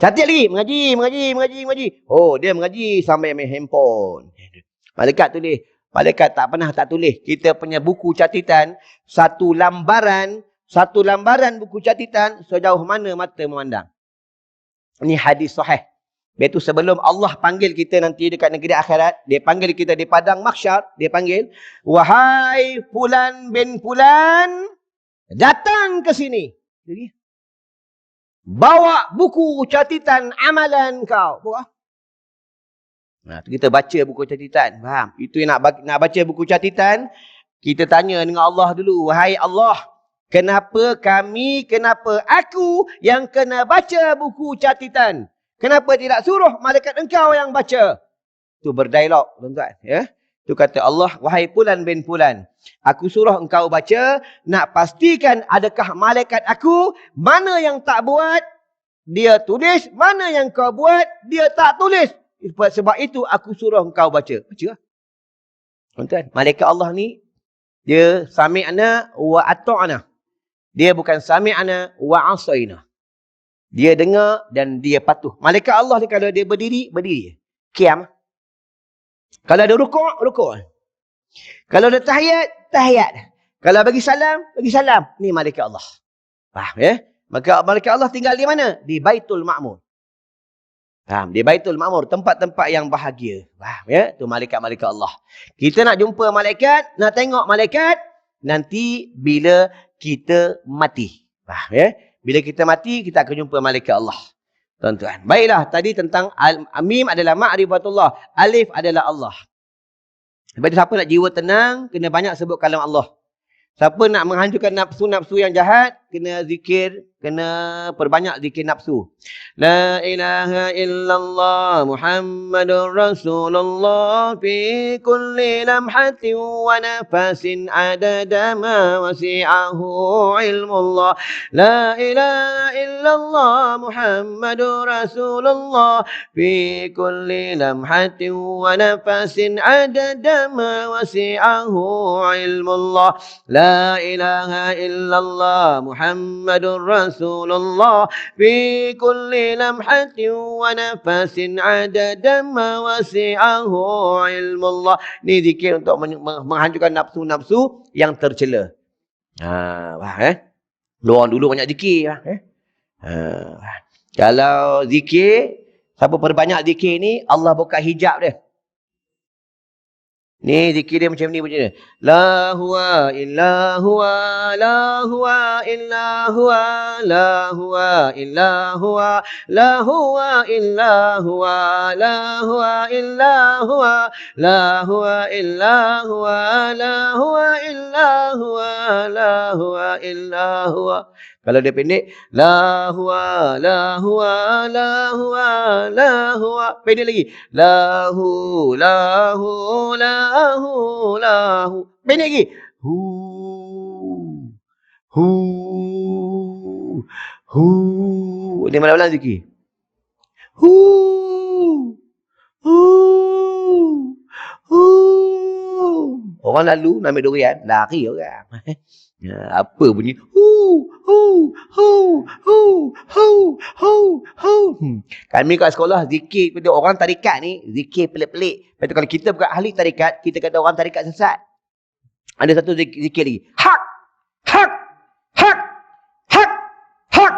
Cantik lagi. Mengaji. Oh, dia mengaji sambil main handphone. Malaikat tulis. Malaikat tak pernah tak tulis. Kita punya buku catatan, satu lambaran satu lambaran buku catatan sejauh mana mata memandang. Ini hadis sahih. Iaitu sebelum Allah panggil kita nanti dekat negeri akhirat, dia panggil kita di padang mahsyar, dia panggil, wahai fulan bin fulan, datang ke sini. Jadi, bawa buku catatan amalan kau. Bawa. Nah, kita baca buku catatan. Faham? Itu yang nak baca buku catatan, kita tanya dengan Allah dulu. Wahai Allah, kenapa aku yang kena baca buku catatan? Kenapa tidak suruh malaikat engkau yang baca? Itu berdialog, tuan-tuan. Ya? Itu kata Allah, wahai fulan bin fulan, aku suruh engkau baca, nak pastikan adakah malaikat aku, mana yang tak buat, dia tulis, mana yang kau buat, dia tak tulis. Sebab itu aku suruh engkau baca. Baca lah. Tuan-tuan, malaikat Allah ni, dia sami'na wa ata'na. Dia bukan sami'na wa asayna. Dia dengar dan dia patuh. Malaikat Allah ni kalau dia berdiri, berdiri. Qiyam. Kalau ada rukuk, rukuk. Kalau ada tahiyat, tahiyat. Kalau bagi salam, bagi salam. Ni malaikat Allah. Faham ya? Maka malaikat Allah tinggal di mana? Di Baitul Ma'mur. Faham? Di Baitul Ma'mur. Tempat-tempat yang bahagia. Faham ya? Itu malaikat-malaikat Allah. Kita nak jumpa malaikat, nak tengok malaikat, nanti bila kita mati. Faham ya? Bila kita mati, kita akan jumpa malaikat Allah. Tuan-tuan. Baiklah, tadi tentang mim adalah ma'rifatullah. Alif adalah Allah. Sebab itu siapa nak jiwa tenang, kena banyak sebut kalam Allah. Siapa nak menghancurkan nafsu-nafsu yang jahat, kena zikir, kena perbanyak zikir nafsu. La ilaha illallah Muhammadur Rasulullah fi kulli lamhatin wa nafasin adada ma wasi'ahu ilmullah. La ilaha illallah Muhammadur Rasulullah fi kulli lamhatin wa nafasin adada ma wasi'ahu ilmullah. La ilaha illallah Muhammadur Rasulullah fi kulli lamhatin wa nafasin adada ma wasi'ahu ilmullah. Ni zikir untuk menghancurkan nafsu-nafsu yang tercela. Orang dulu banyak zikir. Kalau zikir, siapa perbanyak zikir ni, Allah buka hijab dia. Ni zikir dia macam ni macam ni. La huwa illa huwa, la huwa illa huwa, la huwa illa huwa, la huwa illa huwa, la huwa illa huwa, la huwa illa huwa, la huwa illa huwa, la huwa illa huwa. Kalau dia pendek, la huwa, la huwa, la huwa, la huwa. Pendek lagi. Lahu, lahu, lahu, lahu. Pendek lagi. Hu, hu, hu. Ini mana-mana zikir. Hu, hu, hu. Orang lalu nak ambil durian, lari orang. Apa bunyi? Kami kat sekolah zikir kepada orang tarikat ni, zikir pelik-pelik. Lepas tu kalau kita bukan ahli tarikat, kita kata orang tarikat sesat. Ada satu zikir lagi. Hak, hak, hak, hak, hak,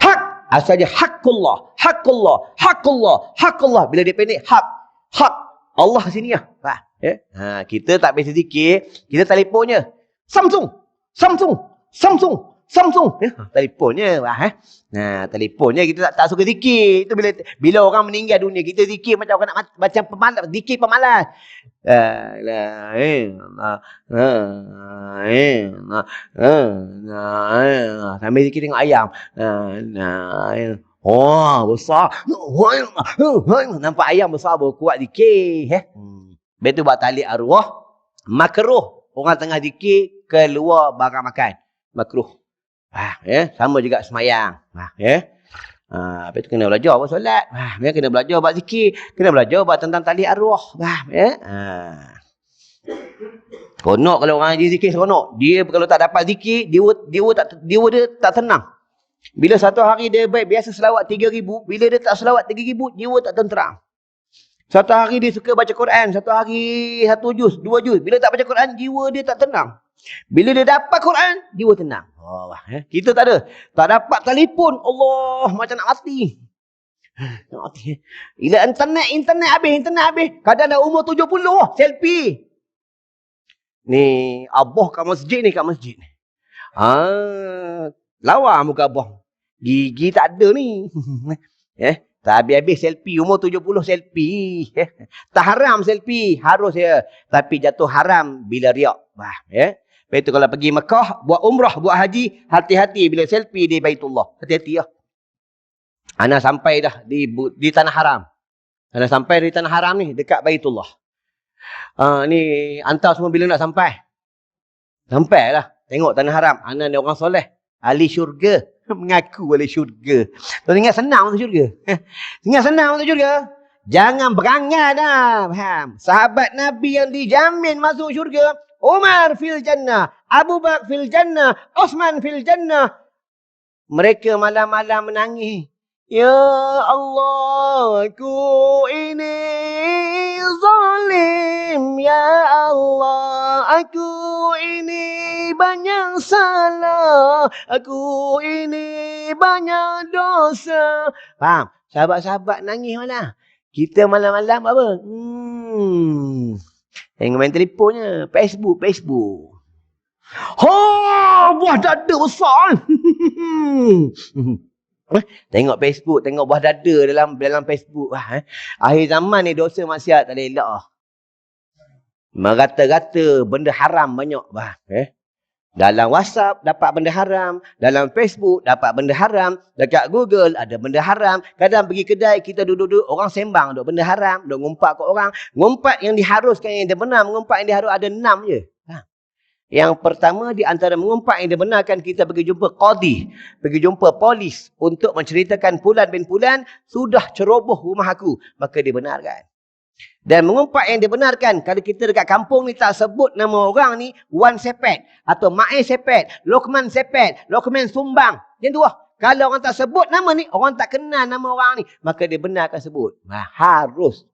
hak. Asal dia hakullah, hakullah, hakullah, hakullah. Bila dia pendek, hak, hak. Allah sini lah. Kita tak biasa zikir, kita telefonnya. Samsung, Samsung, Samsung, Samsung. Telefonnya. Telefonnya kita tak suka zikir. Itu bila orang meninggal dunia, kita zikir macam orang nak macam pemalas, zikir pemalas. Sambil zikir tengok ayam. Oh, besar. Nampak ayam besar baru kuat zikir. Betul buat tali arwah. Makruh. Orang tengah zikir, keluar barang makan. Makruh. Sama juga semayang. Lepas tu kena belajar buat solat. Kena belajar buat zikir. Kena belajar buat tentang tali arwah. Seronok kalau orang zikir seronok. Dia kalau tak dapat zikir, dia tak tenang. Bila satu hari dia baik biasa selawat 3,000. Bila dia tak selawat 3,000, jiwa tak tenteram. Satu hari dia suka baca Quran. Satu hari 1 juz, 2 juz. Bila tak baca Quran, jiwa dia tak tenang. Bila dia dapat Quran, jiwa tenang. Oh, kita tak ada. Tak dapat telefon. Allah, macam nak mati. Nak mati. Bila internet habis. Kadang dah umur 70, selfie. Ni, abah kat masjid ni, lawa muka abah. Gigi tak ada ni. Tak habis-habis selfie. Umur 70 selfie. Tak haram selfie. Harus ya. Tapi jatuh haram bila riak. Lepas itu kalau pergi Mekah, buat umrah, buat haji, hati-hati bila selfie di Baitullah. Hati-hati ya. Ana sampai dah di tanah haram. Ana sampai di tanah haram ni, dekat Baitullah. Ni hantar semua bila nak sampai. Sampailah. Tengok tanah haram. Ana ni orang soleh. Ahli syurga. Mengaku ahli syurga. Tuan ingat senang masuk syurga? Ingat senang masuk syurga? Jangan berangan dah. Faham? Sahabat Nabi yang dijamin masuk syurga. Umar fil jannah. Abu Bakar fil jannah. Osman fil jannah. Mereka malam-malam menangis. Ya Allah, aku ini zalim. Ya Allah, aku ini banyak salah. Aku ini banyak dosa. Faham? Sahabat-sahabat nangis malam. Kita malam-malam apa? Tengok main telefonnya. Facebook. Buah dada besar. Tengok Facebook, tengok buah dada dalam Facebook. Akhir zaman ni dosa maksiat tak ada elak. Merata-rata benda haram banyak. Dalam WhatsApp dapat benda haram. Dalam Facebook dapat benda haram. Dekat Google ada benda haram. Kadang pergi kedai kita duduk-duduk. Orang sembang duk benda haram. Duk ngumpat kat orang. Ngumpat yang diharuskan yang dia benar. Mengumpat yang diharus ada 6 je. Yang pertama di antara mengumpat yang dibenarkan kita pergi jumpa qadi. Pergi jumpa polis. Untuk menceritakan Fulan bin Fulan sudah ceroboh rumah aku. Maka dibenarkan. Dan mengumpat yang dibenarkan, kalau kita dekat kampung ni tak sebut nama orang ni, Wan Sepet, atau Ma'e Sepet, Lokman Sepet, Lokman Sumbang. Yang tu lah. Kalau orang tak sebut nama ni, orang tak kenal nama orang ni, maka dia benarkan sebut. Harus.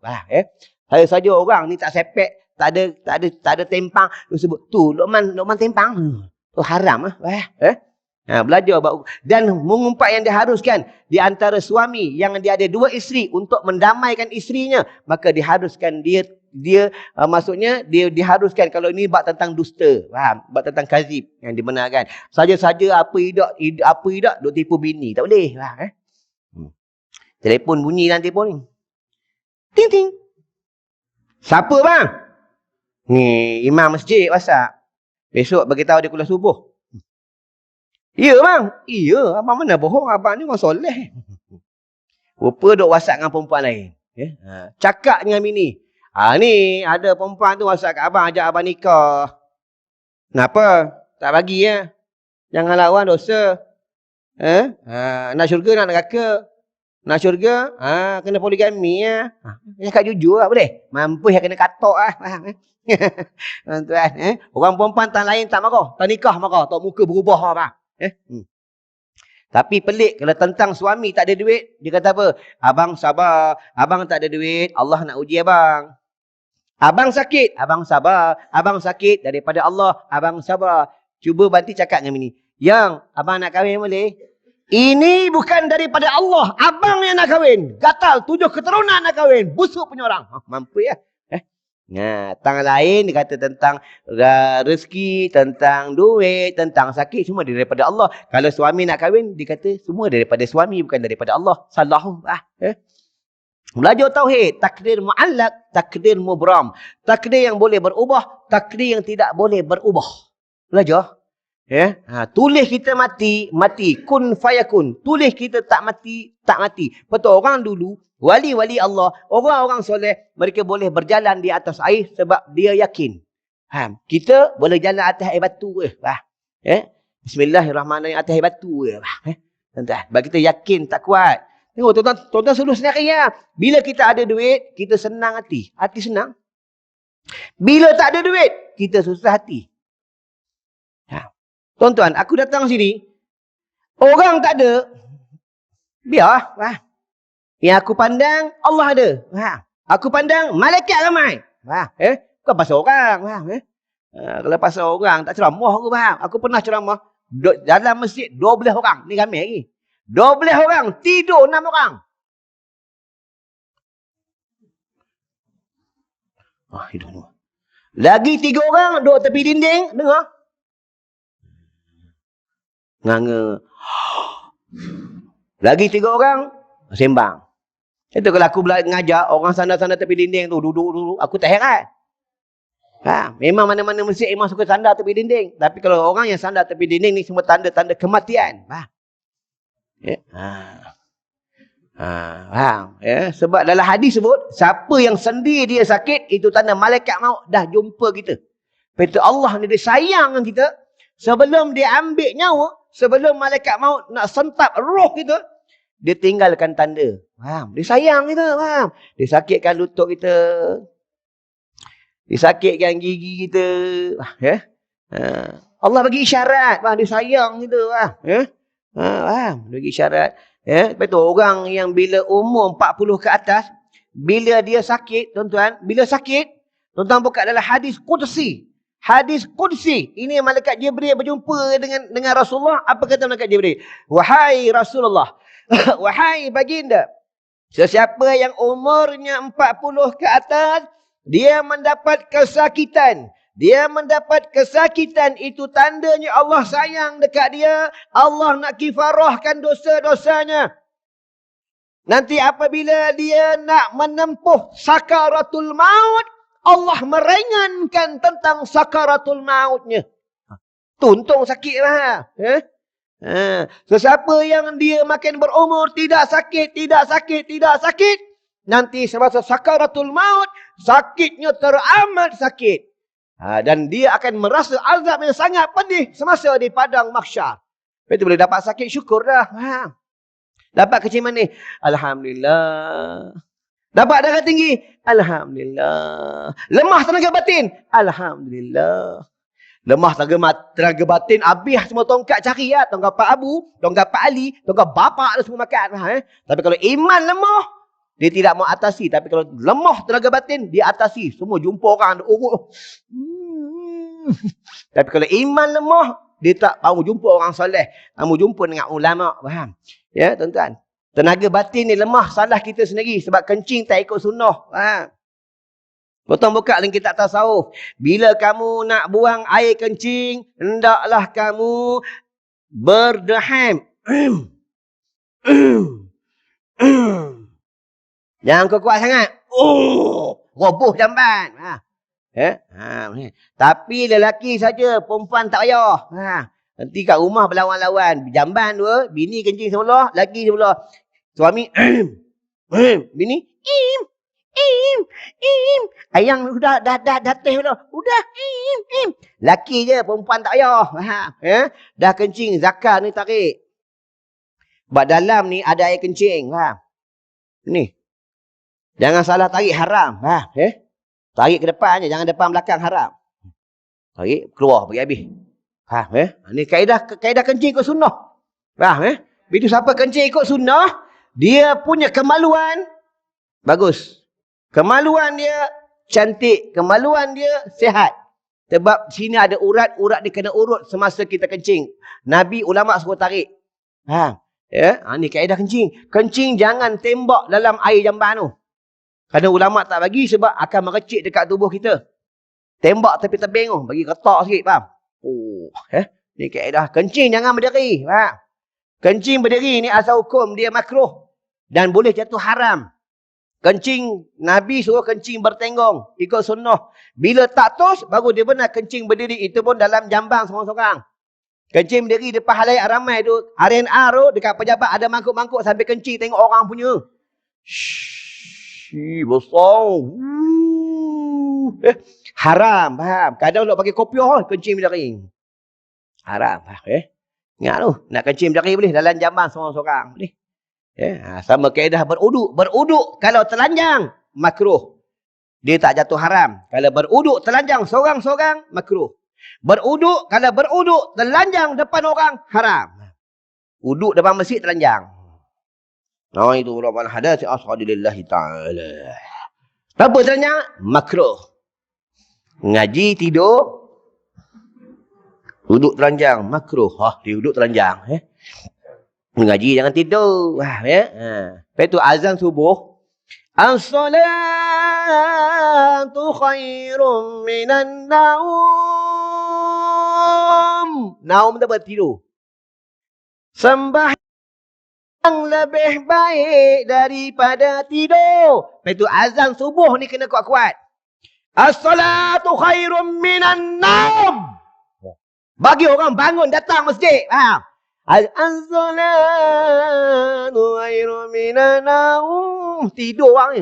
Saya saja orang ni tak sepet, tak ada tempang, dia sebut, tu Lokman tempang. Tu haram lah. Belajar. Dan mengumpat yang diharuskan di antara suami yang dia ada 2 isteri untuk mendamaikan isterinya, maka diharuskan dia maksudnya dia diharuskan kalau ini bab tentang dusta, faham? Bab tentang kazib yang dibenarkan. Saja-saja apa idak duk tipu bini, tak boleh. Telefon bunyi dalam telefon ni. Ting ting. Siapa bang? Ni imam masjid WhatsApp. Besok bagi tahu dia kuliah subuh. Ya bang. Ya, abang mana bohong, abang ni orang soleh. Rupa duk WhatsApp dengan perempuan lain. Cakap dengan bini. Ni ada perempuan tu WhatsApp kat abang, ajak abang nikah. Kenapa? Tak bagi ya. Jangan lawan dosa. Nak syurga nak neraka. Nak syurga, kena poligami ya. Cakap jujur lah boleh. Mampu yang kena katok lah. Tuan, orang perempuan tak lain tak marah. Tak nikah marah. Tak muka berubah lah. Tapi pelik kalau tentang suami tak ada duit, dia kata apa? Abang sabar, abang tak ada duit, Allah nak uji abang. Abang sakit, abang sabar. Abang sakit daripada Allah, abang sabar. Cuba bantu cakap dengan bini. Yang abang nak kahwin boleh? Ini bukan daripada Allah, abang yang nak kahwin. Gatal 7 keturunan nak kahwin. Busuk punya orang. Mampu ya? Tang lain dia kata tentang rezeki, tentang duit, tentang sakit, semua daripada Allah. Kalau suami nak kahwin, dia kata semua daripada suami, bukan daripada Allah. Salah. Belajar tauhid, takdir mu'allaq, takdir mubram. Takdir yang boleh berubah, takdir yang tidak boleh berubah. Belajar. Tulis kita mati, kun fayakun. Tulis kita tak mati. Betul orang dulu, wali-wali Allah, orang-orang soleh, mereka boleh berjalan di atas air sebab dia yakin. Kita boleh jalan atas air batu ke? Bismillahirrahmanirrahim, atas air batu ke? Sebab kita yakin tak kuat. Tengok tuan-tuan suluh sendiri ya. Bila kita ada duit, kita senang hati. Hati senang. Bila tak ada duit, kita susah hati. Tuan-tuan, aku datang sini, orang tak ada, biar. Yang aku pandang, Allah ada. Aku pandang malaikat ramai. Bukan pasal orang. Kalau pasal orang tak ceramah aku faham. Aku pernah ceramah. Dalam masjid 12 orang. Ni ramai lagi. 12 orang. Tidur 6 orang. Hidup ni. Lagi 3 orang duduk tepi dinding. Dengar. Nganga. Lagi 3 orang sembang. Itu kalau aku ngajar orang sana-sana tepi dinding tu duduk. Aku tak heran. Memang mana-mana masjid memang suka sandar tepi dinding. Tapi kalau orang yang sandar tepi dinding ni semua tanda-tanda kematian. Faham? Sebab dalam hadis sebut, siapa yang sendi dia sakit, itu tanda malaikat maut dah jumpa kita. Betul Allah ni dia sayang dengan kita. Sebelum dia ambil nyawa, sebelum malaikat maut nak sentap roh kita, dia tinggalkan tanda. Faham? Dia sayang kita. Faham? Dia sakitkan lutut kita. Dia sakitkan gigi kita. Allah bagi isyarat. Faham? Dia sayang kita. Faham? Dia bagi isyarat. Betul orang yang bila umur 40 ke atas, bila dia sakit, tuan-tuan, bila sakit, tuan-tuan buka dalam hadis Qudsi. Hadis Qudsi. Ini malaikat Jibril berjumpa dengan Rasulullah. Apa kata malaikat Jibril? Wahai Rasulullah. Wahai baginda. Sesiapa yang umurnya 40 ke atas, dia mendapat kesakitan. Dia mendapat kesakitan, itu tandanya Allah sayang dekat dia. Allah nak kifarahkan dosa-dosanya. Nanti apabila dia nak menempuh sakaratul maut, Allah meringankan tentang sakaratul mautnya. Tuntung sakit lah. Sesiapa yang dia makin berumur, tidak sakit. Nanti semasa sakaratul maut, sakitnya teramat sakit. Dan dia akan merasa azab yang sangat pedih semasa di padang mahsyar. Itu boleh dapat sakit, syukur dah. Dapat kecil manis, alhamdulillah. Dapat darah tinggi, alhamdulillah. Lemah tenaga batin, alhamdulillah. Lemah tenaga batin, habis semua tongkat cari ya. Tongkat Pak Abu, tongkat Pak Ali, tongkat bapak semua makan. Tapi kalau iman lemah, dia tidak mau atasi. Tapi kalau lemah tenaga batin, dia atasi. Semua jumpa orang, urut. Tapi kalau iman lemah, dia tak mau jumpa orang soleh. Mau jumpa dengan ulama. Faham? Ya, tuan-tuan. Tenaga batin ni lemah, salah kita sendiri. Sebab kencing tak ikut sunnah. Faham? Potong buka dalam kitab tasawuf. Bila kamu nak buang air kencing, hendaklah kamu berdeham. Jangan kau kuat sangat. Roboh jamban. Tapi lelaki saja, perempuan tak payah. Nanti kat rumah berlawan-lawan. Jamban dua, bini kencing sebelah, lelaki sebelah. Suami, bini, ayang dah teh dah. Udah, lelaki je, perempuan tak payah. Dah kencing, zakar ni tarik. Sebab dalam ni ada air kencing. Ni. Jangan salah tarik, haram. Tarik ke depan je, jangan depan belakang, haram. Tarik, keluar, pergi habis. Ni kaedah kencing ikut sunnah. Bila siapa kencing ikut sunnah, dia punya kemaluan bagus. Kemaluan dia cantik, kemaluan dia sihat. Sebab sini ada urat dia kena urut semasa kita kencing. Nabi, ulama suruh tarik. Ni kaedah kencing. Kencing jangan tembak dalam air jamban tu. Kerana ulama tak bagi sebab akan merecik dekat tubuh kita. Tembak tepi tebing tu, bagi ketak sikit, faham? Ni kaedah. Kencing jangan berdiri. Kencing berdiri ni asal hukum dia makruh. Dan boleh jatuh haram. Kencing, Nabi suruh kencing bertenggong. Ikut sunnah. Bila tak tos, baru dia benar kencing berdiri. Itu pun dalam jambang seorang-seorang. Kencing berdiri depan halayak ramai tu. RNR tu, dekat pejabat ada mangkuk-mangkuk sambil kencing tengok orang punya. Besar. Haram, faham? Kadang nak pakai kopiah, kencing berdiri. Haram, faham? Ingat tu, nak kencing berdiri boleh dalam jambang seorang-seorang. Boleh. Sama kaedah beruduk. Beruduk kalau telanjang, makruh. Dia tak jatuh haram. Kalau beruduk telanjang seorang-seorang, makruh. Beruduk, kalau beruduk telanjang depan orang, haram. Uduk depan masjid telanjang. Itu Rabbana hadasi as'adillahi ta'ala. Apa telanjang? Makruh. Ngaji tidur, duduk telanjang, makruh. Dia duduk telanjang. Mengaji jangan tidur. Lepas tu azan subuh. As-salatu khairum minan naum. Naum tu apa? Tidur. Sembahyang lebih baik daripada tidur. Lepas tu azan subuh ni kena kuat-kuat. As-salatu khairum minan naum. Bagi orang bangun datang masjid. Faham? As-salatu khairum minan naum. Tidur orang ni.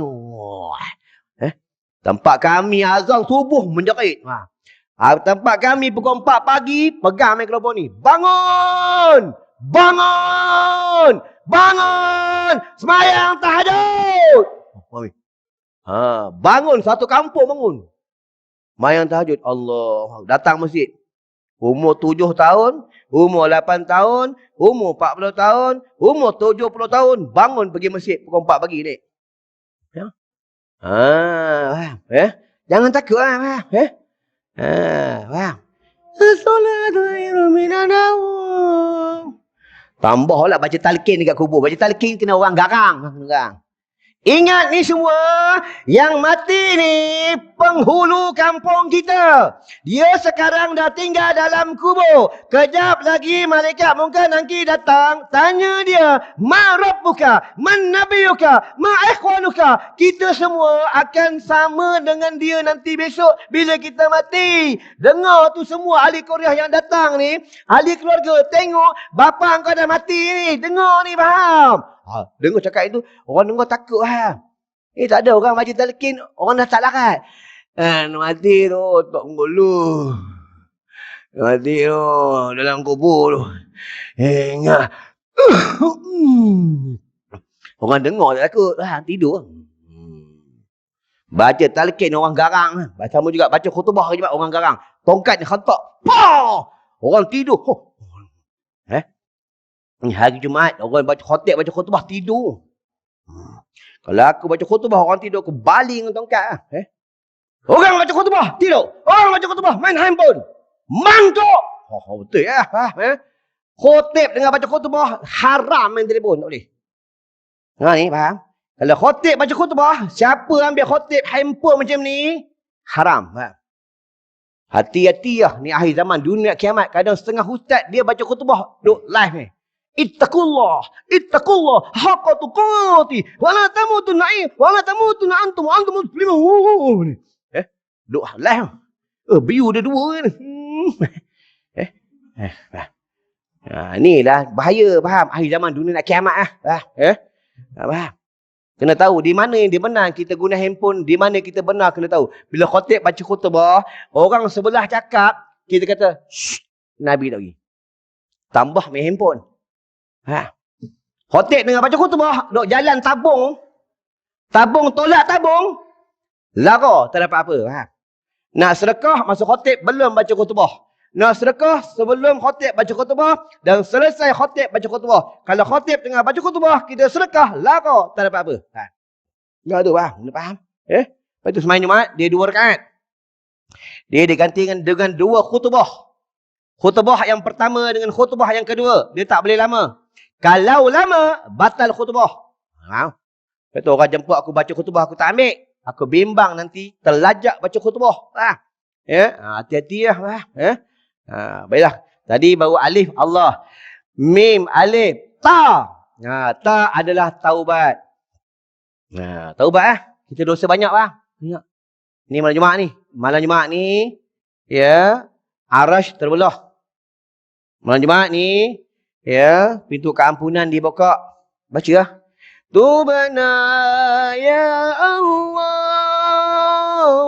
Tempat kami azan subuh menjerit. Tempat kami pukul 4 pagi, pegang mikrofon ni. Bangun! Bangun! Bangun! Sembahyang tahajud! Bangun, satu kampung bangun. Sembahyang tahajud. Allah. Datang masjid. Umur 7 tahun, umur 8 tahun, umur 40 tahun, umur 70 tahun. Bangun pergi masjid pukul 4 pagi, dek. Jangan takut lah. Tambahlah baca talqin dekat kubur. Baca talqin kena orang garang. Ingat ni semua, yang mati ni penghulu kampung kita. Dia sekarang dah tinggal dalam kubur. Kejap lagi malaikat mungkar nanti datang, tanya dia, ma rabbuka, man nabiyuka, ma ikhwanuka. Kita semua akan sama dengan dia nanti besok bila kita mati. Dengar tu semua ahli Korea yang datang ni, ahli keluarga, tengok bapa kau dah mati ni. Dengar ni, faham? Dengar cakap itu, orang dengar takut lah. Tak ada orang baca talqin, orang dah tak larat. Mati tu, tak ngulu. Mati tu, dalam kubur tu. Ingat. Orang dengar tak takut, tidur. Baca talqin orang garang. Sama juga baca khutbah orang garang. Tongkat ni khantak. Pah! Orang tidur. Ni hari Jumaat, orang baca khutbah tidur. Kalau aku baca khutbah, orang tidur, aku baling dengan tongkat. Orang baca khutbah, tidur. Orang baca khutbah, main handphone. Mantuk. Betul ya. Khotib dengan baca khutbah, haram main telefon. Tak boleh. Ni faham? Kalau khotib baca khutbah, siapa ambil khotib handphone macam ni, haram. Faham? Hati-hati lah. Ni akhir zaman, dunia kiamat. Kadang setengah ustaz, dia baca khutbah, duk live ni. Ittaqullah haqqa tuqati wa la tamutunna antum muslimun. Duk live. View dia dua ni. Inilah bahaya, faham? Akhir zaman dunia nak kiamat lah. Faham? Kena tahu di mana yang dia benar kita guna handphone, di mana kita benar kena tahu. Bila khatib baca khutbah, orang sebelah cakap, kita kata, Nabi tak pergi. Tambah main handphone. Khatib dengan baca khutbah, duk jalan tabung tolak tabung, lara, tak dapat apa. Nak sedekah masa khatib belum baca khutbah. Nak sedekah sebelum khatib baca khutbah dan selesai khatib baca khutbah. Kalau khatib tengah baca khutbah, kita sedekah, lara, tak dapat apa. Enggak tu, faham? Faham? Lepas tu sembahyang Jumaat, dia 2 rakaat. Dia diganti dengan 2 khutbah. Khutbah yang pertama dengan khutbah yang kedua, dia tak boleh lama. Kalau lama, batal khutbah. Lepas tu orang jemput aku baca khutbah, aku tak ambil. Aku bimbang nanti terlajak baca khutbah. Hati-hati lah. Baiklah. Tadi baru alif Allah. Mim, alif, ta. Ta adalah taubat. Taubat kita dosa banyak lah. Ni malam Jumaat ni. Malam Jumaat ni, Arash terbelah. Malam Jumaat ni, pintu keampunan dibuka. Baca lah. Tubna ya Allah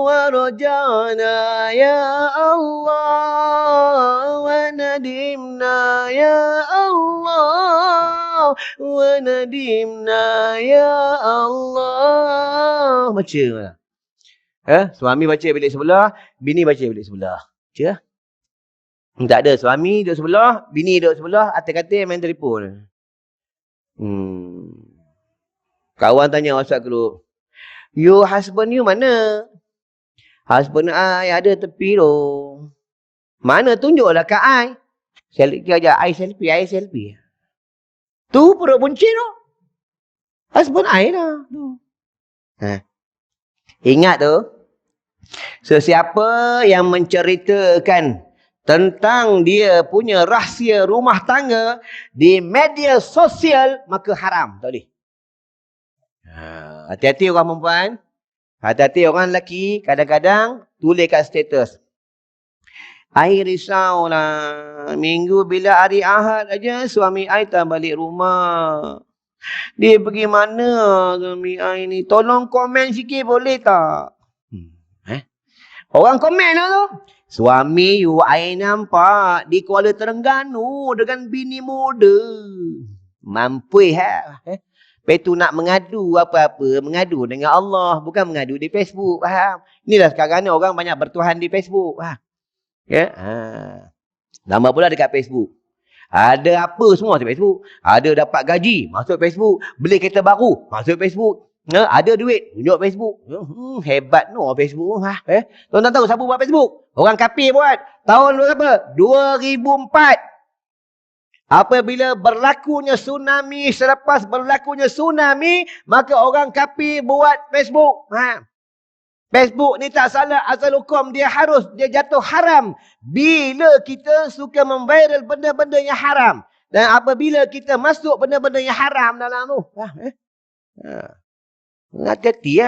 wa rajana ya Allah wa nadimna ya Allah wa nadimna ya Allah. Baca lah. Suami baca bilik sebelah, bini baca bilik sebelah. Baca. Tak ada, suami duduk sebelah, bini duduk sebelah, atas katil main telefon. Kawan tanya WhatsApp group. You husband you mana? Husband I ada tepi tu. Mana tunjuklah kat I. Selfie aja, I selfie. Tu perut buncit tu. Husband I lah. Tu. Ingat tu. Sesiapa yang menceritakan tentang dia punya rahsia rumah tangga di media sosial, maka haram. Tak boleh. Hati-hati orang perempuan. Hati-hati orang lelaki. Kadang-kadang tulis kat status. I risau lah. Minggu bila hari Ahad aja suami I tak balik rumah. Dia pergi mana suami I ni? Tolong komen sikit boleh tak? Orang komen lah tu. Suami you I nampak di Kuala Terengganu dengan bini muda. Mampu Lepas tu nak mengadu apa-apa. Mengadu dengan Allah. Bukan mengadu di Facebook. Faham? Inilah sekarang ni orang banyak bertuhan di Facebook. Faham? Ya? Lama pula dekat Facebook. Ada apa semua di Facebook. Ada dapat gaji. Masuk Facebook. Beli kereta baru. Masuk Facebook. Ada duit. Tunjuk Facebook. Hebat no Facebook. Tuan-tuan tahu siapa buat Facebook? Orang kafir buat. Tahun berapa? 2004. Apabila berlakunya tsunami, selepas berlakunya tsunami, maka orang kafir buat Facebook. Facebook ni tak salah asal hukum, dia jatuh haram. Bila kita suka memviral benda-benda yang haram. Dan apabila kita masuk benda-benda yang haram dalam tu. Hati-hati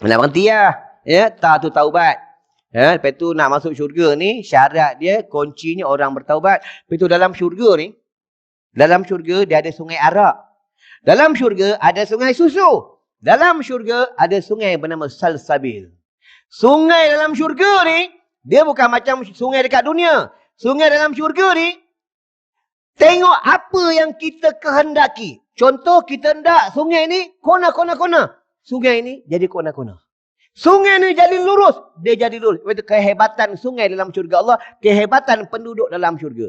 nak berhenti tak tu taubat. Lepas tu nak masuk syurga ni, syarat dia, kuncinya orang bertaubat. Lepas tu dalam syurga ni, dalam syurga dia ada sungai arak. Dalam syurga ada sungai susu. Dalam syurga ada sungai bernama Salsabil. Sungai dalam syurga ni, dia bukan macam sungai dekat dunia. Sungai dalam syurga ni, tengok apa yang kita kehendaki. Contoh kita hendak sungai ni, kona. Sungai ni jadi kona. Sungai ni jadi lurus, dia jadi lurus. Itu kehebatan sungai dalam syurga Allah, kehebatan penduduk dalam syurga.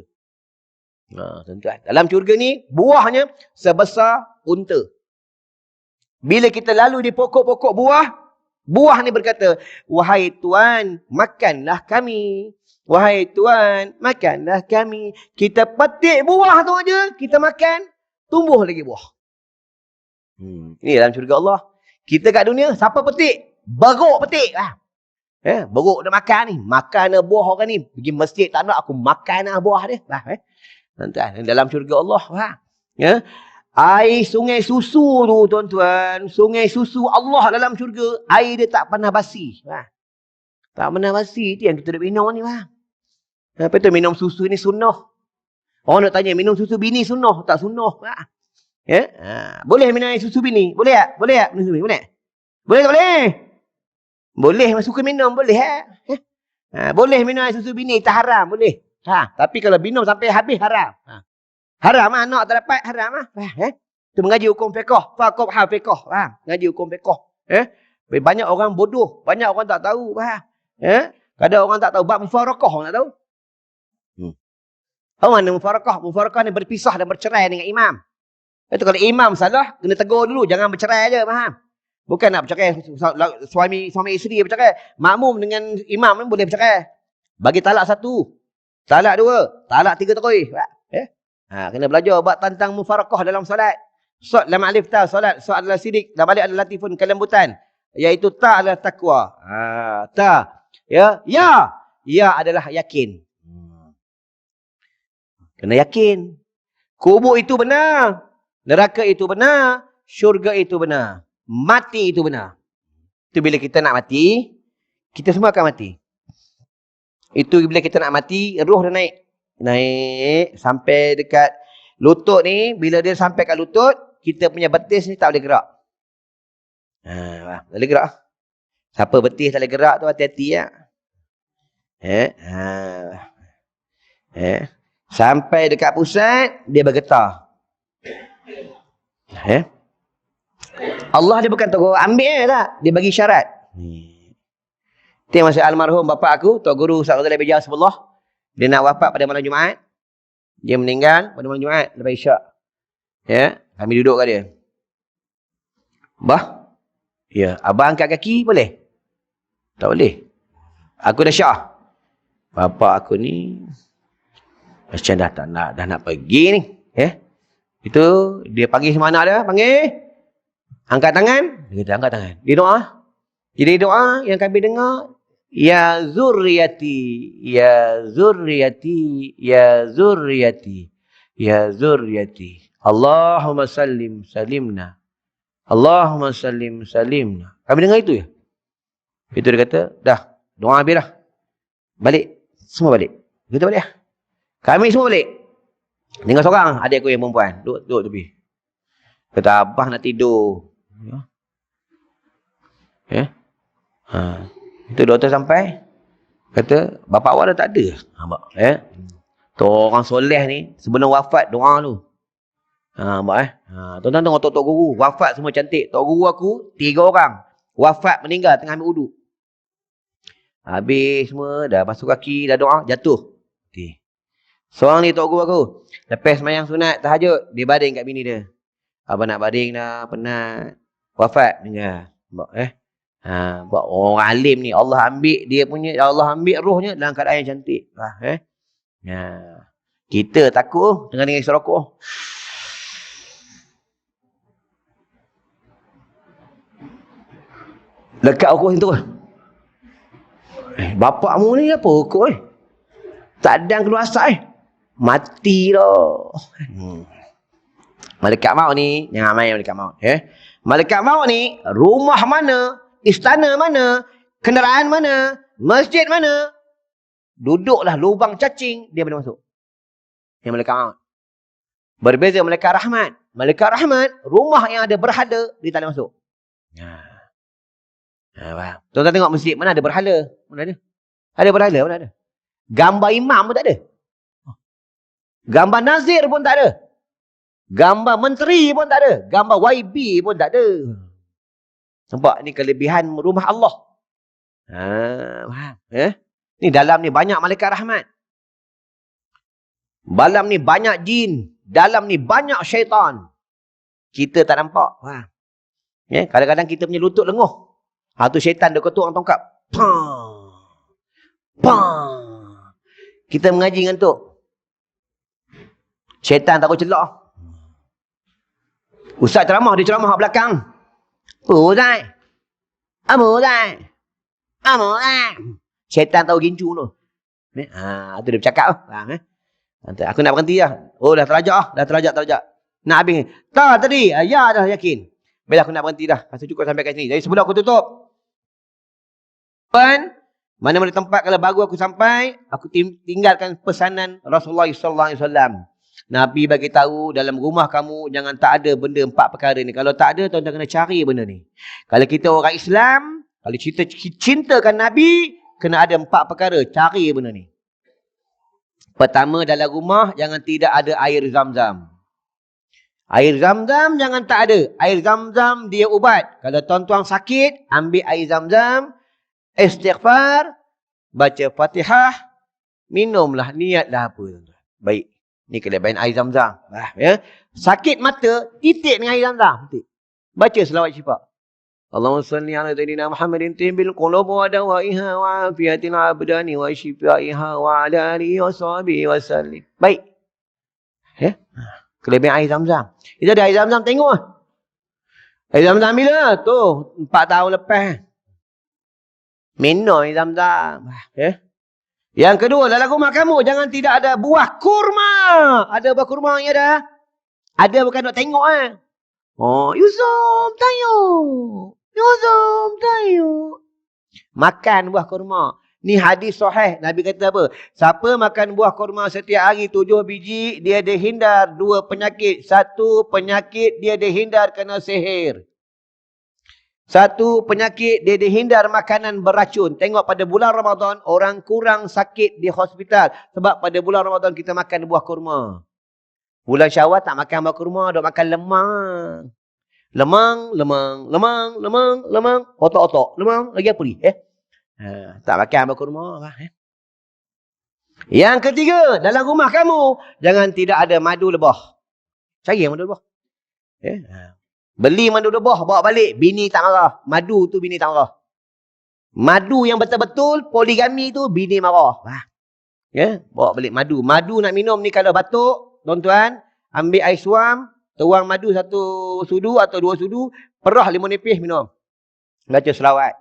Tuan-tuan, dalam syurga ni, buahnya sebesar unta. Bila kita lalu di pokok-pokok buah, buah ni berkata, wahai Tuan, makanlah kami. Wahai Tuan, makanlah kami. Kita petik buah tu aja, kita makan, tumbuh lagi buah. Ini dalam syurga Allah. Kita kat dunia, siapa petik? Beruk petik. Beruk dia makan ni. Makan buah orang ni. Pergi masjid tak nak, aku makan buah dia. Dalam syurga Allah. Air sungai susu tu tuan-tuan. Sungai susu Allah dalam syurga. Air dia tak pernah basi. Tak pernah basi. Itu yang kita nak minum ni. Lepas tu minum susu ni sunnah. Orang nak tanya, minum susu bini sunnah? Tak sunnah. Boleh minum air susu bini? Boleh tak? Boleh tak? Minum susu bini? Boleh? Boleh tak boleh? Boleh, suka minum. Boleh. Boleh minum air susu bini. Tak haram. Boleh. Tapi kalau minum sampai habis haram. Haram lah. Nak tak dapat haram lah. Itu mengaji hukum fiqh. Faqab fiqh. Mengaji hukum fiqh. Banyak orang bodoh. Banyak orang tak tahu. Kadang orang tak tahu. Bab mufarakah orang tak tahu. Tahu mana mufarakah? Mufarakah ni berpisah dan bercerai dengan imam. Itu kalau imam salah, kena tegur dulu. Jangan bercerai je. Faham? Bukan nak bercerai. Suami isteri bercerai. Makmum dengan imam ni boleh bercerai. Bagi talak 1. Talak 2. Talak 3 terus. Kena belajar buat tentang mufarakah dalam solat. Sod lam alif ta solat. Sod adalah sidik. Lam alif adalah latifun kelembutan. Iaitu ta adalah takwa. Ta. Ya adalah yakin. Kena yakin. Kubur itu benar. Neraka itu benar. Syurga itu benar. Mati itu benar. Itu bila kita nak mati, kita semua akan mati. Itu bila kita nak mati, roh dah naik. Naik sampai dekat lutut ni. Bila dia sampai kat lutut, kita punya betis ni tak boleh gerak. Tak boleh gerak. Siapa betis tak boleh gerak tu hati-hati ya. Sampai dekat pusat, dia bergetar. Allah dia bukan tolong ambil tak. Dia bagi syarat. Itu yang masa almarhum bapa aku, Tok Guru Ustaz Razali Bija Sebullah. Dia nak wafat pada malam Jumaat. Dia meninggal pada malam Jumaat lepas Isyak. Kami duduk kat dia. Bah? Ya, abang angkat kaki boleh? Tak boleh. Aku dah syah. Bapak aku ni macam dah nak pergi ni. Itu dia panggil semana dia, panggil. Angkat tangan, dia kata angkat tangan. Dia doa. Jadi doa yang kami dengar, ya zurriyati, ya zurriyati, ya zurriyati, ya zurriyati. Allahumma sallim salimna. Allahumma sallim salimna. Kami dengar itu ya. Itu dia kata, dah, doa habis dah. Balik. Semua balik. Kita balik lah. Kami semua balik. Tinggal seorang adik aku yang perempuan. Duduk tepi. Kata, abah nak tidur. Itu doktor sampai. Kata, bapak awak dah tak ada. Tu orang soleh ni, sebelum wafat doa tu. Tuan-tuan tengok tok guru. Wafat semua cantik. Tok guru aku, 3 orang. Wafat meninggal tengah ambil uduk. Habis semua, dah basuh kaki, dah doa, jatuh. Okay. Seorang ni tok guru aku. Lepas semayang sunat, tahajud, dia baring kat bini dia. Abang nak baring dah, penat. Wafat meninggal. Buat orang alim ni, Allah ambil dia punya, Allah ambil rohnya dalam keadaan yang cantik. Kita takut dengan isi rokok. Lekat rokok itu. Bapakmu ni apa rokok tak ada keluar asap mati dah. Malaikat maut ni, jangan main malaikat maut. Malaikat maut ni, rumah mana, istana mana, kenderaan mana, masjid mana, duduklah lubang cacing, dia boleh masuk. Yang malaikat maut. Berbeza malaikat rahmat. Malaikat rahmat, rumah yang ada berhala, dia tak boleh masuk. Tuan-tuan tengok masjid, mana ada berhala? Mana ada? Ada berhala, mana ada? Gambar imam pun tak ada. Gambar nazir pun tak ada. Gambar menteri pun tak ada. Gambar YB pun tak ada. Nampak ni kelebihan rumah Allah. Faham? Ni dalam ni banyak malaikat rahmat. Dalam ni banyak jin. Dalam ni banyak syaitan. Kita tak nampak. Faham? Kadang-kadang kita punya lutut lenguh. Tu syaitan dia ketuk orang tongkap. Kita mengaji ngantuk. Syaitan takut celak. Ustaz ceramah, dia ceramah kat belakang. Ustaz. Syaitan tahu gincu tu. Tu dia bercakap. Aku nak berhenti lah. Dah terajak. Nak habis. Tak tadi. Ya dah yakin. Baiklah aku nak berhenti dah. Masa cukup sampai kat sini. Jadi sebelum aku tutup. Mana-mana tempat kalau baru aku sampai, aku tinggalkan pesanan Rasulullah SAW. Nabi bagi tahu dalam rumah kamu jangan tak ada benda 4 perkara ni. Kalau tak ada, tuan-tuan kena cari benda ni. Kalau kita orang Islam, kalau kita cintakan Nabi, kena ada 4 perkara. Cari benda ni. Pertama, dalam rumah jangan tidak ada air zam-zam. Air zam-zam jangan tak ada. Air zam-zam dia ubat. Kalau tuan-tuan sakit, ambil air zam-zam, istighfar, baca Fatihah, minumlah, niatlah apa tuan-tuan. Baik. Ni kelebihan air zam-zam. Sakit mata, titik dengan air zam-zam. Baca selawat syifa. Allahumma salli ala sayyidina Muhammadin tibbil qulub wa dawaiha wa afiyatil abdani wa shifaiha wa ala alihi wa sahbihi wa sallim. Baik. Kelebihan air zam-zam. Kita ada air zam-zam, tengok lah. Air zam-zam bila? Tu, 4 tahun lepas. Minum air zam-zam. Yang kedua, dalam rumah kamu, jangan tidak ada buah kurma. Ada buah kurma yang ada? Ada bukan nak tengok Yusuf, tayo. Makan buah kurma. Ni hadis sahih. Nabi kata apa? Siapa makan buah kurma setiap hari 7 biji, dia dihindar 2 penyakit. 1 penyakit dia dihindar kena sihir. 1 penyakit dia dihindar makanan beracun. Tengok pada bulan Ramadan, orang kurang sakit di hospital. Sebab pada bulan Ramadan kita makan buah kurma. Bulan Syawal tak makan buah kurma, dok makan lemang. Lemang. Otok-otok. Lemang, lagi apa ni? Tak makan buah kurma. Yang ketiga, dalam rumah kamu, jangan tidak ada madu lebah. Cari yang madu lebah. Beli madu lebah, bawa balik. Bini tak marah. Madu tu bini tak marah. Madu yang betul-betul poligami tu bini marah. Ya, bawa balik madu. Madu nak minum ni kalau batuk, tuan-tuan, ambil air suam, tuang madu 1 sudu atau 2 sudu, perah 5 nipis minum. Baca selawat.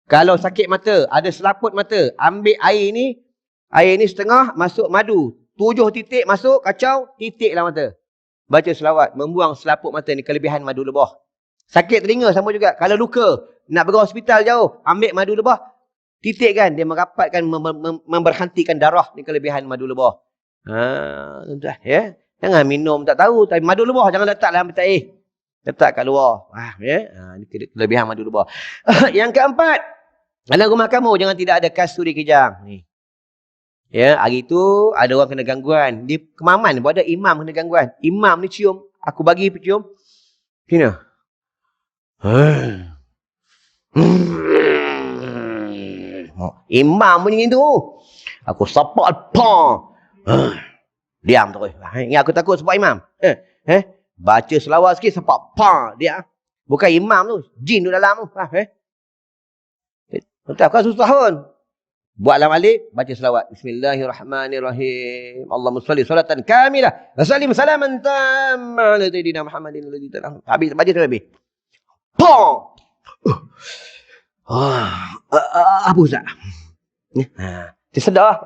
Kalau sakit mata, ada selaput mata, ambil air ni setengah, masuk madu. 7 titik masuk, kacau, titiklah mata. Baca selawat, membuang selaput mata ni, kelebihan madu lebah. Sakit telinga sama juga. Kalau luka, nak pergi hospital jauh, ambil madu lebah, titikkan, dia merapatkan, memberhentikan darah, ni kelebihan madu lebah. Tuan-tuan, ya. Jangan minum tak tahu, tapi madu lebah jangan letak dalam peti air. Letak kat luar. Ya. Ni kelebihan madu lebah. Yang keempat, dalam rumah kamu jangan tidak ada kasturi kejang. Ni. Ya, hari tu ada orang kena gangguan. Di kemaman pun ada imam kena gangguan. Imam ni cium, aku bagi cium. Sini. Imam punya tu. Aku support pong. Diam terus. Ingat aku takut sebab imam. Baca selawat sikit sebab pong. Dia. Bukan imam tu. Jin tu dalam tu. Betul kan susah pun. Buatlah balik, baca selawat. Bismillahirrahmanirrahim. Allahumma salli salatan kamilah. Wa sallim salaman tamma ala sayyidina Muhammadin alladhi taala. Habis baca tu habis. Pong. Apa Ustaz? Dia sedar.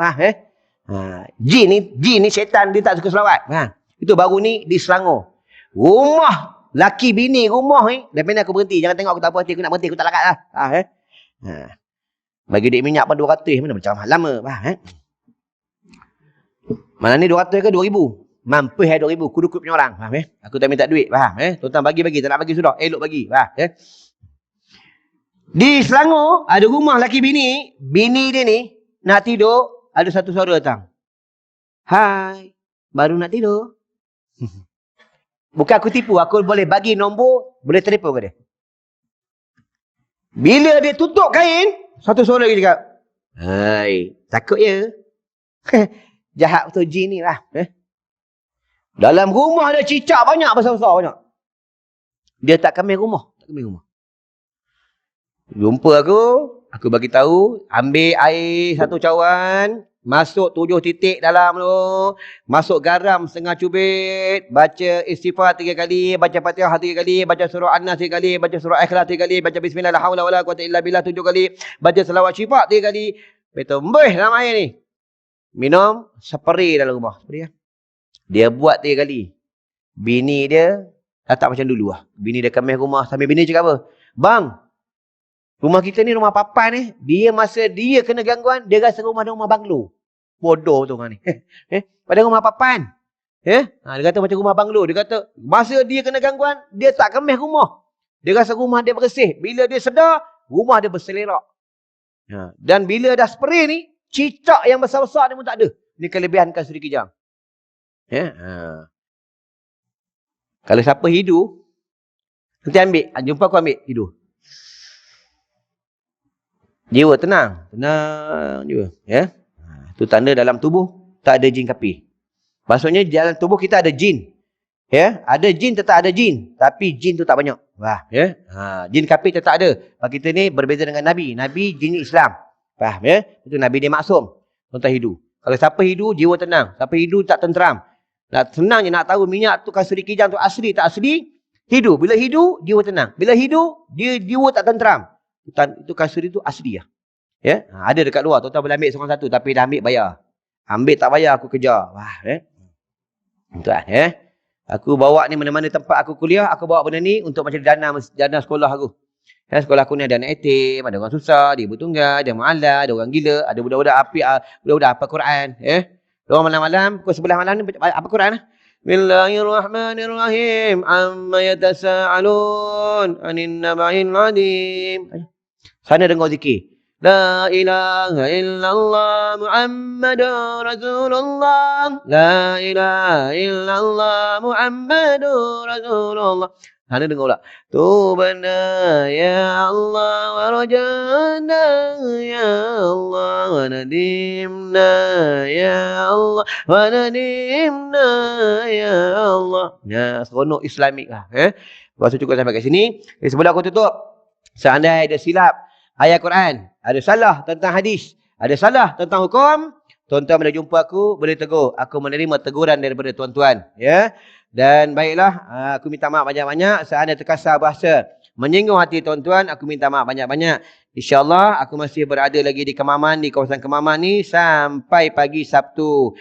Jin ni syaitan, dia tak suka selawat. Itu baru ni di Selangor. Rumah laki bini rumah ni. Lepas ni aku berhenti. Jangan tengok aku tak apa hati. Aku nak berhenti. Aku tak lakat lah. Bagi duit minyak pun 200. Mana macam lama. Mana ni 200 ke 2000? Mampu 2000. Kudu-kudu punya orang. Aku tak minta duit. Tuan-tuan bagi. Tak nak bagi sudah. Elok bagi. Di Selangor, ada rumah laki bini. Bini dia ni, nak tidur, ada satu suara datang. Hai, baru nak tidur. Bukan aku tipu, aku boleh bagi nombor, boleh telefon ke dia. Bila dia tutup kain, satu suara lagi cakap, hai, takut ya? Jahat betul jin ni lah. Dalam rumah ada cicak banyak, besar-besar banyak. Dia tak kemih rumah. Jumpa aku bagi tahu, ambil air 1 cawan, masuk 7 titik dalam tu, masuk garam setengah cubit, baca istighfar 3 kali, baca Fatihah 3 kali, baca surah An-Nas 3 kali, baca surah Ikhlas 3 kali, baca bismillah la haula wala quwata illa billah 7 kali, baca selawat syifa 3 kali. Betul dalam air ni. Minum, spray dalam rumah. Spray, dia buat 3 kali. Bini dia tak macam dulu lah. Bini dia kemih rumah, sambil bini cakap apa? Bang, rumah kita ni rumah papan ni. Dia masa dia kena gangguan, dia rasa rumah dia rumah banglo. Bodoh tu orang ni. Pada rumah papan. Dia kata macam rumah banglo. Dia kata, masa dia kena gangguan, dia tak kemih rumah. Dia rasa rumah dia bersih. Bila dia sedar, rumah dia berselerak. Dan bila dah spray ni, cicak yang besar-besar ni pun tak ada. Ni kelebihan kasturi kejang. Kalau siapa hidu, nanti ambil. Jumpa aku ambil hidu. Jiwa tenang jiwa. Itu tanda dalam tubuh tak ada jin kapi. Maksudnya dalam tubuh kita ada jin. Ada jin tetap ada jin, tapi jin tu tak banyak. Jin kapi tetap ada. Kita ni berbeza dengan Nabi. Nabi jin Islam. Faham Itu Nabi dia maksum. Tuan-tuan hidu. Kalau siapa hidu, jiwa tenang. Siapa hidu tak tenteram. Senang je nak tahu minyak tu kasturi kejang tu asli tak asli. Hidu. Bila hidu, jiwa tenang. Bila hidu, dia jiwa tak tenteram. Itu kasturi tu asli lah. Ada dekat luar. Tuan-tuan boleh ambil seorang satu. Tapi dah ambil bayar. Ambil tak bayar aku kejar. Tuan, aku bawa ni mana-mana tempat aku kuliah. Aku bawa benda ni untuk macam dana sekolah aku. Sekolah aku ni ada anak yatim. Ada orang susah. Dia bertunggal. Ada mu'allah. Ada orang gila. Ada budak-budak api. Budak-budak apa Quran. Diorang malam-malam. Pukul 11 malam ni apa Quran. Bismillahirrahmanirrahim. Amma yatasa'alun. Anin naba'in adim. Sana dengar zikir. La ilaha illallah Muhammadur Rasulullah. La ilaha illallah Muhammadur Rasulullah. Hana dengar pula. Tubana ya Allah wa rajana ya Allah wa nadimna ya Allah wa nadimna ya Allah. Ya, seronok Islamik lah. Lepas tu cukup sampai kat sini. Sebelum aku tutup, seandainya ada silap ayat Quran, ada salah tentang hadis, ada salah tentang hukum, tuan-tuan bila jumpa aku, boleh tegur. Aku menerima teguran daripada tuan-tuan. Ya. Dan baiklah, aku minta maaf banyak-banyak. Seandainya terkasar bahasa menyinggung hati tuan-tuan, aku minta maaf banyak-banyak. InsyaAllah, aku masih berada lagi di Kemaman, di kawasan Kemaman ni, sampai pagi Sabtu.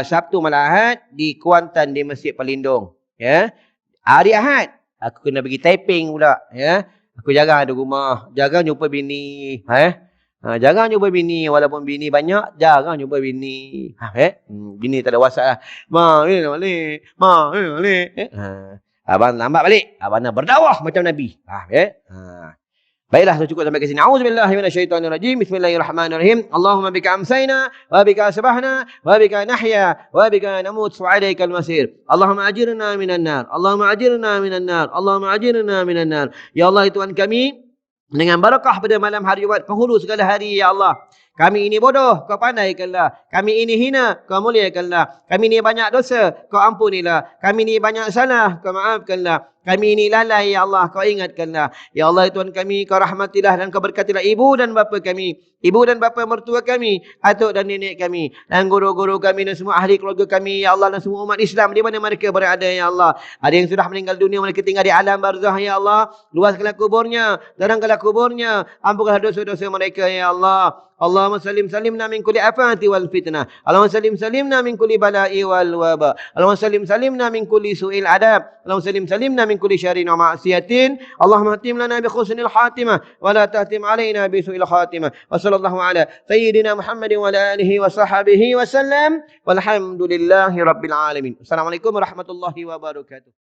Sabtu malam Ahad, di Kuantan di Masjid Pelindung. Ya. Hari Ahad, aku kena pergi typing pula. Ya. Aku jarang ada rumah. Jarang jumpa bini. Jarang jumpa bini. Walaupun bini banyak, jarang jumpa bini. Bini tak ada WhatsApp lah. Ma, ni balik. Ma, ni balik. Abang lambat balik. Abang nak berdakwah macam Nabi. Baiklah, so cukup sampai ke sini. A'udzubillahi minasyaitonirrajim. Bismillahirrahmanirrahim. Allahumma bika amsayna wa bika asbahna wa bika nahya wa bika namut wa ilaikal masir. Allahumma ajirna minan nar. Allahumma ajirna minan nar. Allahumma ajirna minan nar. Ya Allah, Tuhan kami, dengan barakah pada malam hari Jumaat, penghulu segala hari, ya Allah. Kami ini bodoh, kau pandaikanlah. Kami ini hina, kau muliakanlah. Kami ini banyak dosa, kau ampunilah. Kami ini banyak salah, kau maafkanlah. Kami ini lalai, ya Allah, kau ingatkanlah. Ya Allah, Tuhan kami, kau rahmatilah dan kau berkatilah ibu dan bapa kami. Ibu dan bapa mertua kami, atuk dan nenek kami, dan guru-guru kami dan semua ahli keluarga kami, ya Allah, dan semua umat Islam di mana mereka berada, ya Allah. Ada yang sudah meninggal dunia, mereka tinggal di alam barzah, ya Allah. Luaskanlah kuburnya, terangkanlah kuburnya, ampunkanlah dosa-dosa mereka, ya Allah. Allahumma salimna min kulli afati wal fitnah. Allahumma salimna min kulli bala'i wal waba. Allahumma salimna min kulli su'il adab. Allahumma salimna min kulli syarrin wa ma'siyatin. Allahumma hatim lana bi khusnil khatimah wa la tahtim alaina bi su'il khatimah. Wa sallallahu ala sayyidina Muhammadin wa ala alihi wa sahbihi wa sallam. Walhamdulillahi rabbil alamin. Assalamualaikum warahmatullahi wabarakatuh.